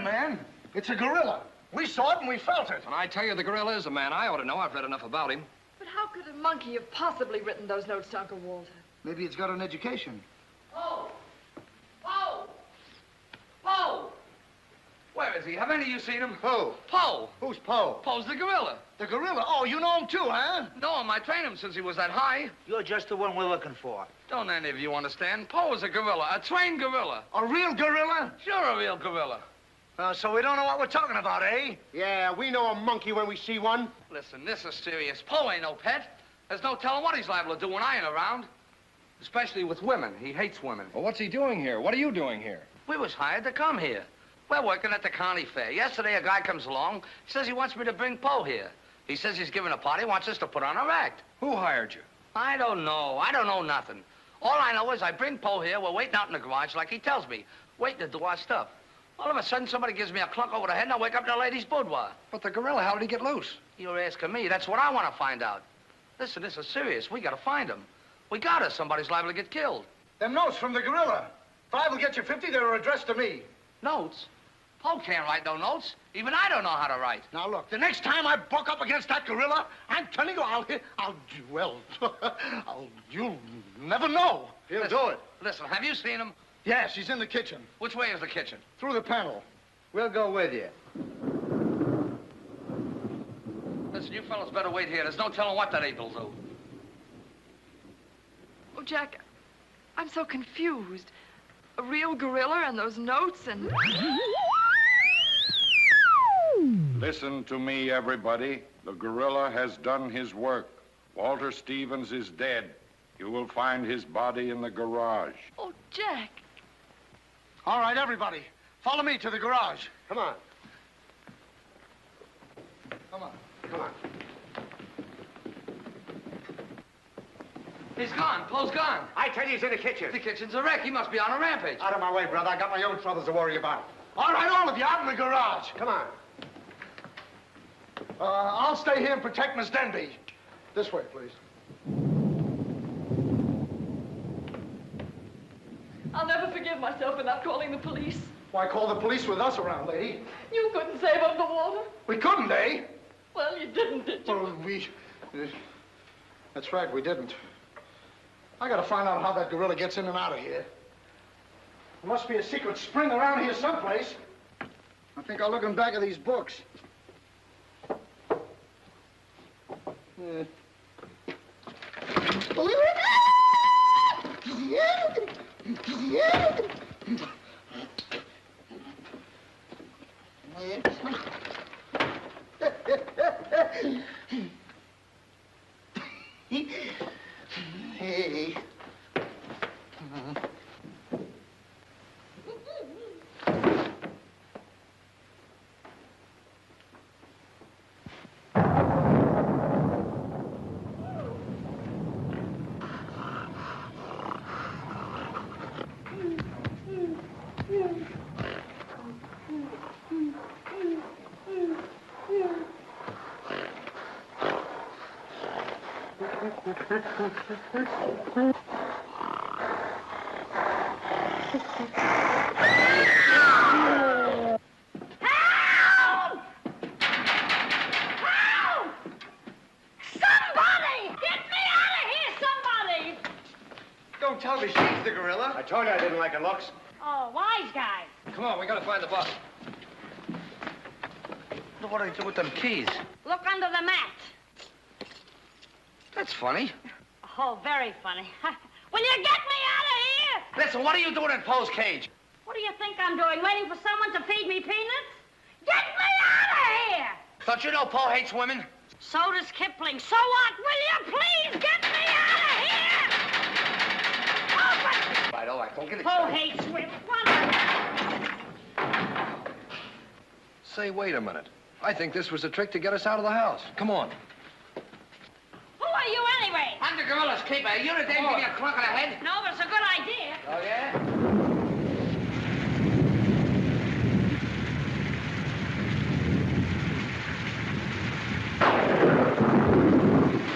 Speaker 9: Man, it's a gorilla. We saw it and we felt it.
Speaker 6: When I tell you the gorilla is a man, I ought to know. I've read enough about him.
Speaker 5: But how could a monkey have possibly written those notes to Uncle Walter?
Speaker 8: Maybe it's got an education.
Speaker 6: Poe! Poe! Poe! Where is he? Have any of you seen him?
Speaker 8: Who?
Speaker 6: Poe!
Speaker 8: Who's Poe?
Speaker 6: Poe's the gorilla.
Speaker 8: The gorilla? Oh, you know him too, huh?
Speaker 6: No, I trained him since he was that high.
Speaker 12: You're just the one we're looking for.
Speaker 6: Don't any of you understand? Poe is a gorilla, a trained gorilla.
Speaker 8: A real gorilla?
Speaker 6: Sure, a real gorilla.
Speaker 8: So we don't know what we're talking about, eh?
Speaker 9: Yeah, we know a monkey when we see one.
Speaker 6: Listen, this is serious. Poe ain't no pet. There's no telling what he's liable to do when I ain't around. Especially with women. He hates women.
Speaker 13: Well, what's he doing here? What are you doing here?
Speaker 6: We was hired to come here.
Speaker 13: We're working at the county fair. Yesterday, a guy comes along, says he wants me to bring Poe here. He says he's giving a party, wants us to put on our act.
Speaker 6: Who hired you?
Speaker 13: I don't know. I don't know nothing. All I know is I bring Poe here, we're waiting out in the garage like he tells me, waiting to do our stuff. All of a sudden, somebody gives me a clunk over the head, and I wake up in a lady's boudoir.
Speaker 6: But the gorilla, how did he get loose?
Speaker 13: You're asking me. That's what I want to find out. Listen, this is serious. We got to find him. We got us. Somebody's liable to get killed.
Speaker 10: Them notes from the gorilla. If I will get you 50, they were addressed to me.
Speaker 13: Notes? Poe can't write no notes. Even I don't know how to write.
Speaker 10: Now, look, the next time I buck up against that gorilla, I'm telling you, you'll never know. He'll do it.
Speaker 13: Listen, have you seen him?
Speaker 10: Yeah, she's in the kitchen.
Speaker 13: Which way is the kitchen?
Speaker 10: Through the panel.
Speaker 12: We'll go with you.
Speaker 13: Listen, you fellas better wait here. There's no telling what that ape'll do.
Speaker 5: Oh, Jack, I'm so confused. A real gorilla and those notes and...
Speaker 11: Listen to me, everybody. The gorilla has done his work. Walter Stevens is dead. You will find his body in the garage.
Speaker 5: Oh, Jack.
Speaker 10: All right, everybody. Follow me to the garage.
Speaker 12: Come on.
Speaker 10: Come on.
Speaker 12: Come on.
Speaker 13: He's gone. Poe's gone.
Speaker 12: I tell you, he's in the kitchen.
Speaker 13: The kitchen's a wreck. He must be on a rampage.
Speaker 10: Out of my way, brother. I got my own troubles to worry about. All right, all of you, out in the garage.
Speaker 12: Come on.
Speaker 10: I'll stay here and protect Miss Denby. This way, please.
Speaker 5: I'll never forgive myself for not calling the police.
Speaker 10: Why call the police with us around, lady?
Speaker 5: You couldn't save Uncle Walter.
Speaker 10: We couldn't, eh?
Speaker 5: Well, you didn't, did you?
Speaker 10: Well, that's right, we didn't. I gotta find out how that gorilla gets in and out of here. There must be a secret spring around here someplace. I think I'll look in back of these books.
Speaker 8: Hey.
Speaker 12: Don't tell me she's the gorilla. I told you I didn't like her looks.
Speaker 1: Oh, wise guy.
Speaker 6: Come on, we gotta find the bus.
Speaker 13: What do I do with them keys?
Speaker 1: Look under the mat.
Speaker 13: That's funny.
Speaker 1: Oh, very funny. Will you get me out of here?
Speaker 13: Listen, what are you doing in Poe's cage?
Speaker 1: What do you think I'm doing? Waiting for someone to feed me peanuts? Get me out of here!
Speaker 13: Don't you know Poe hates women?
Speaker 1: So does Kipling. So what? Will you please get me out of here?
Speaker 13: Right, all right, don't get it.
Speaker 1: Poe hates women.
Speaker 6: Say, wait a minute. I think this was a trick to get us out of the house. Come on.
Speaker 1: Who are you anyway?
Speaker 13: I'm the gorilla's keeper. You the dame give me a clunk on the head?
Speaker 1: No, but it's a good idea.
Speaker 13: Oh, yeah?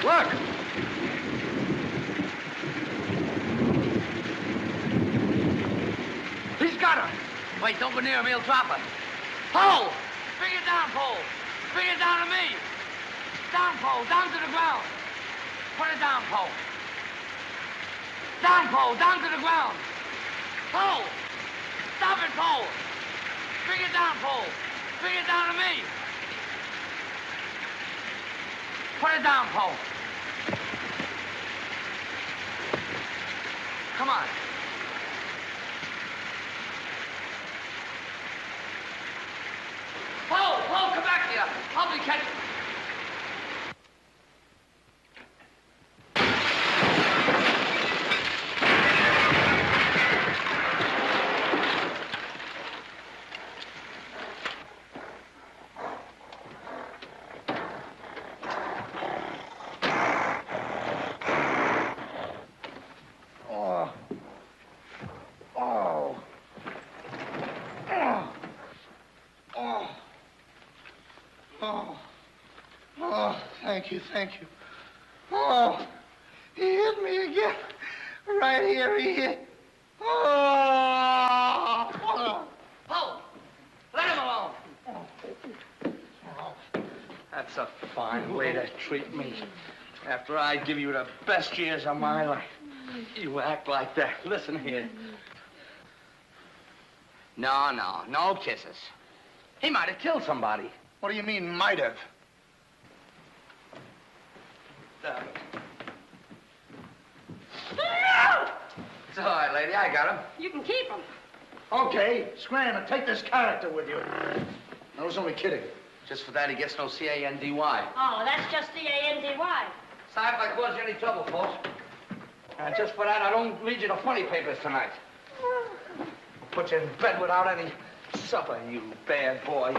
Speaker 6: Look!
Speaker 13: He's got her. Wait, don't go near him. He'll drop her. Poe! Bring it down, Poe. Bring it down to me. Down, Poe. Down to the ground. Put it down, Poe. Down, Poe. Down to the ground. Poe! Stop it, Poe. Bring it down, Poe. Bring it down to me. Put it down, Poe. Come on. Poe, come back here. Help me catch it.
Speaker 8: thank you, thank you. Oh, he hit me again. Right here, he hit. Oh!
Speaker 13: Oh! Let him alone! That's a fine way to treat me. After I give you the best years of my life, you act like that. Listen here. No kisses. He might have killed somebody.
Speaker 8: What do you mean, might have?
Speaker 13: It's all right, lady. I got him.
Speaker 1: You can keep him.
Speaker 8: Okay, scram and take this character with you. I was only kidding.
Speaker 13: Just for that, he gets no C-A-N-D-Y.
Speaker 1: Oh, that's just C-A-N-D-Y.
Speaker 13: Sorry if I caused you any trouble, folks. And just for that, I don't lead you to funny papers tonight. Put you in bed without any supper, you bad boy.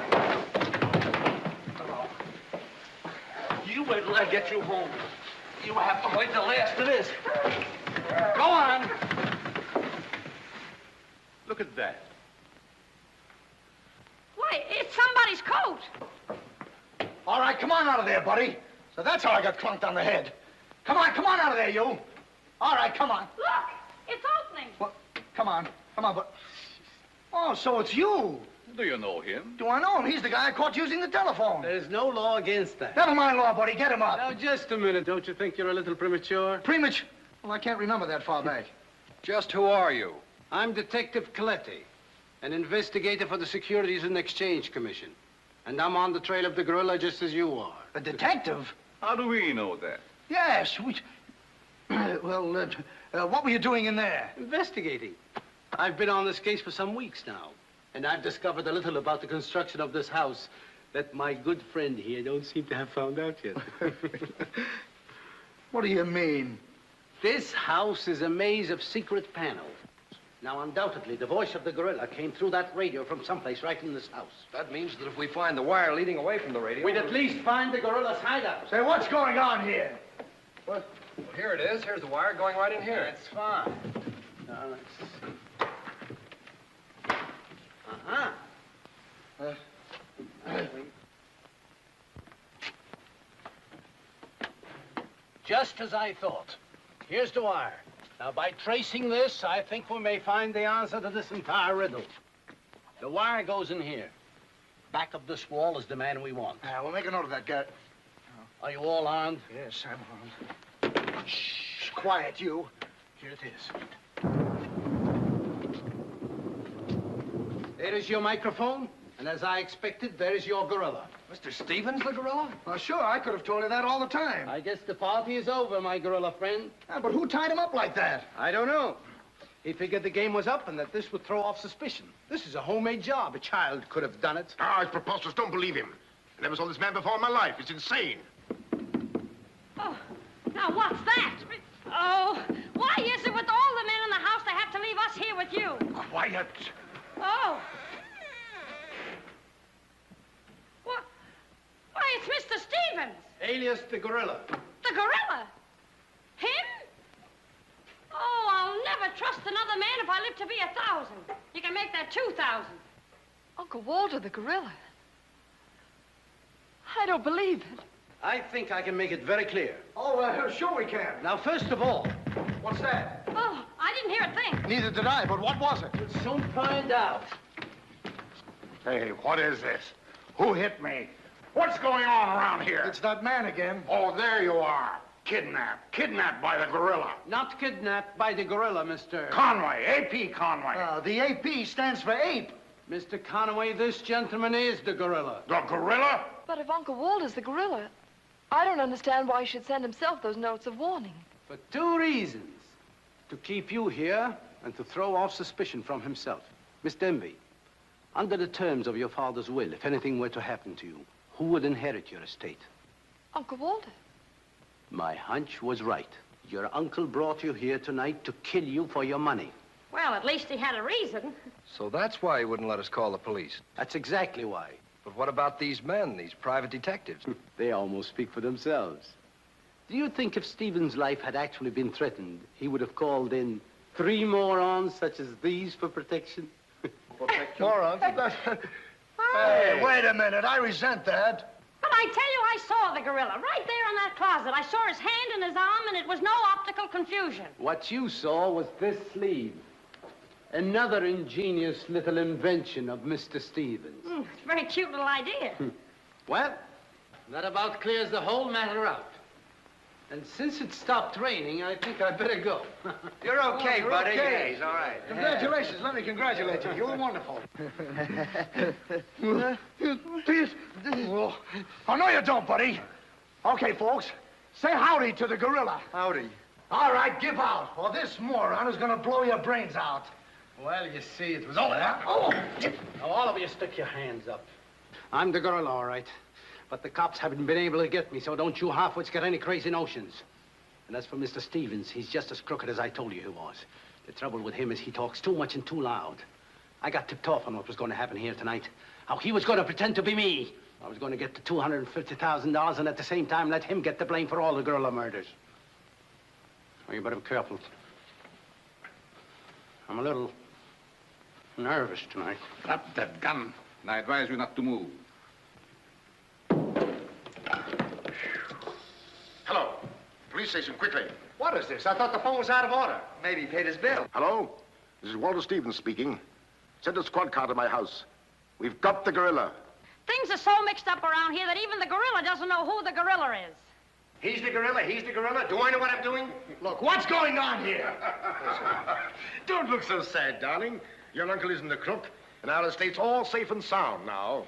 Speaker 13: Oh. You wait till I get you home. You have to wait the last of this. Go on.
Speaker 2: Look at that.
Speaker 1: Why, it's somebody's coat.
Speaker 8: All right, come on out of there, buddy. So that's how I got clunked on the head. Come on out of there, you. All right, come on.
Speaker 1: Look, it's opening.
Speaker 8: Well, come on, but... Oh, so it's you.
Speaker 2: Do you know him?
Speaker 8: Do I know him? He's the guy I caught using the telephone.
Speaker 7: There's no law against that.
Speaker 8: Never mind law, buddy. Get him up.
Speaker 7: Now, just a minute. Don't you think you're a little premature?
Speaker 8: Premature? Well, I can't remember that far back.
Speaker 6: Just who are you?
Speaker 7: I'm Detective Coletti, an investigator for the Securities and Exchange Commission. And I'm on the trail of the gorilla just as you are.
Speaker 8: A detective?
Speaker 2: How do we know that?
Speaker 8: Yes, we... Well, what were you doing in there?
Speaker 7: Investigating. I've been on this case for some weeks now, and I've discovered a little about the construction of this house that my good friend here don't seem to have found out yet.
Speaker 8: What do you mean?
Speaker 7: This house is a maze of secret panels. Now, undoubtedly, the voice of the gorilla came through that radio from someplace right in this house.
Speaker 6: That means that if we find the wire leading away from the radio...
Speaker 7: We'd at least find the gorilla's hideout.
Speaker 8: Say, what's going on here?
Speaker 6: What? Well, here it is. Here's the wire going right in here.
Speaker 7: That's fine. Now, let's see. Just as I thought. Here's the wire. Now, by tracing this, I think we may find the answer to this entire riddle. The wire goes in here. Back of this wall is the man we want.
Speaker 8: We'll make a note of that, Garrett.
Speaker 7: Are you all armed?
Speaker 8: Yes, I'm armed. Shh, quiet, you. Here it is.
Speaker 7: There is your microphone, and as I expected, there is your gorilla.
Speaker 6: Mr. Stevens, the gorilla?
Speaker 8: Well, sure, I could have told you that all the time.
Speaker 7: I guess the party is over, my gorilla friend.
Speaker 8: But who tied him up like that?
Speaker 7: I don't know. He figured the game was up and that this would throw off suspicion. This is a homemade job. A child could have done it.
Speaker 3: Ah, it's preposterous. Don't believe him. I never saw this man before in my life. It's insane.
Speaker 1: Oh, now what's that? Oh, why is it with all the men in the house they have to leave us here with you?
Speaker 3: Quiet.
Speaker 1: Oh. What? Why, it's Mr. Stevens.
Speaker 7: Alias the gorilla.
Speaker 1: The gorilla? Him? Oh, I'll never trust another man if I live to be 1,000. You can make that 2,000.
Speaker 5: Uncle Walter, the gorilla. I don't believe it.
Speaker 7: I think I can make it very clear.
Speaker 8: Oh, sure we can.
Speaker 7: Now, first of all,
Speaker 8: What's that?
Speaker 1: Oh, I didn't hear a thing.
Speaker 8: Neither did I, but what was it?
Speaker 7: we'll soon find out.
Speaker 9: Hey, what is this? Who hit me? What's going on around here?
Speaker 8: It's that man again.
Speaker 9: Oh, there you are. Kidnapped. Kidnapped by the gorilla.
Speaker 7: Not kidnapped by the gorilla, Mr.
Speaker 9: Conway. A.P. Conway.
Speaker 8: The AP stands for ape.
Speaker 7: Mr. Conway, this gentleman is the gorilla.
Speaker 9: The gorilla?
Speaker 5: But if Uncle Walter's the gorilla, I don't understand why he should send himself those notes of warning.
Speaker 7: For two reasons. To keep you here and to throw off suspicion from himself. Miss Denby, under the terms of your father's will, if anything were to happen to you, who would inherit your estate?
Speaker 5: Uncle Walter.
Speaker 7: My hunch was right. Your uncle brought you here tonight to kill you for your money.
Speaker 1: Well, at least he had a reason.
Speaker 6: So that's why he wouldn't let us call the police.
Speaker 7: That's exactly why.
Speaker 6: But what about these men, these private detectives?
Speaker 7: They almost speak for themselves. Do you think if Stephen's life had actually been threatened, he would have called in 3 morons such as these for protection?
Speaker 8: Morons? Hey, wait a minute. I resent that.
Speaker 1: But I tell you, I saw the gorilla right there in that closet. I saw his hand and his arm, and it was no optical confusion.
Speaker 7: What you saw was this sleeve. Another ingenious little invention of Mr. Stevens.
Speaker 1: It's a very cute little idea.
Speaker 7: Well, that about clears the whole matter out. And since it stopped raining, I think I'd better go.
Speaker 12: You're okay,
Speaker 10: you're
Speaker 12: buddy.
Speaker 10: okay.
Speaker 12: Yeah, he's all right.
Speaker 10: Congratulations. Let me congratulate you. You were wonderful. Oh, no, you don't, buddy. Okay, folks. Say howdy to the gorilla.
Speaker 12: Howdy.
Speaker 10: All right, give out, or this moron is going to blow your brains out.
Speaker 7: Well, you see, it was all that.
Speaker 10: Oh!
Speaker 7: Now, all of you stick your hands up. I'm the gorilla, all right. But the cops haven't been able to get me, so don't you half-wits get any crazy notions. And as for Mr. Stevens, he's just as crooked as I told you he was. The trouble with him is he talks too much and too loud. I got tipped off on what was going to happen here tonight. How he was going to pretend to be me. I was going to get the $250,000 and at the same time let him get the blame for all the gorilla murders. Well, you better be careful. I'm a little nervous tonight.
Speaker 2: Drop that gun, and I advise you not to move.
Speaker 3: Hello. Police station, quickly.
Speaker 12: What is this? I thought the phone was out of order. Maybe he paid his bill.
Speaker 3: Hello? This is Walter Stevens speaking. Send a squad car to my house. We've got the gorilla.
Speaker 1: Things are so mixed up around here that even the gorilla doesn't know who the gorilla is.
Speaker 12: He's the gorilla. He's the gorilla. Do I know what I'm doing?
Speaker 10: Look, what's going on here?
Speaker 3: Don't look so sad, darling. Your uncle isn't a crook, and our estate's all safe and sound now.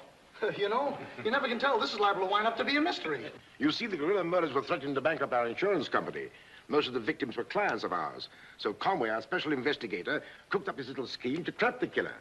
Speaker 10: You know, you never can tell. This is liable to wind up to be a mystery.
Speaker 3: You see, the gorilla murders were threatening to bankrupt our insurance company. Most of the victims were clients of ours. So Conway, our special investigator, cooked up his little scheme to trap the killer.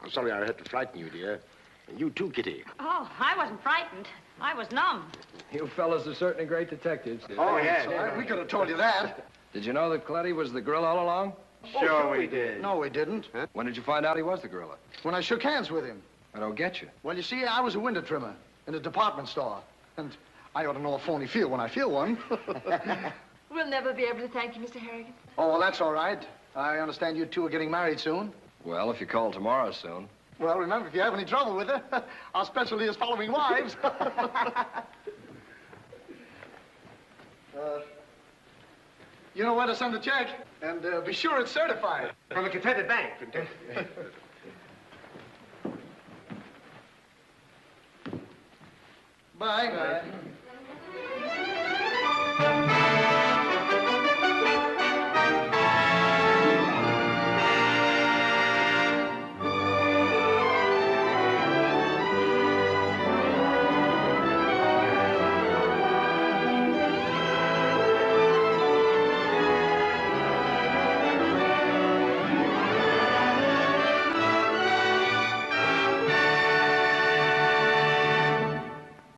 Speaker 3: I'm sorry I had to frighten you, dear. And you too, Kitty.
Speaker 1: Oh, I wasn't frightened. I was numb.
Speaker 6: You fellas are certainly great detectives.
Speaker 12: Oh, yeah.
Speaker 10: So we could have told you that.
Speaker 6: Did you know that Coletti was the gorilla all along?
Speaker 12: Sure we did.
Speaker 10: No, we didn't.
Speaker 6: When did you find out he was the gorilla?
Speaker 10: When I shook hands with him.
Speaker 6: I don't get you.
Speaker 10: Well, you see, I was a window trimmer in a department store. And I ought to know a phony feel when I feel one.
Speaker 5: We'll never be able to thank you, Mr. Harrigan.
Speaker 10: Oh, well, that's all right. I understand you two are getting married soon.
Speaker 6: Well, if you call tomorrow soon.
Speaker 10: Well, remember, if you have any trouble with her, our specialty is following wives. You know where to send the check, and be sure it's certified.
Speaker 12: From a Confederate bank.
Speaker 10: Bye. Bye.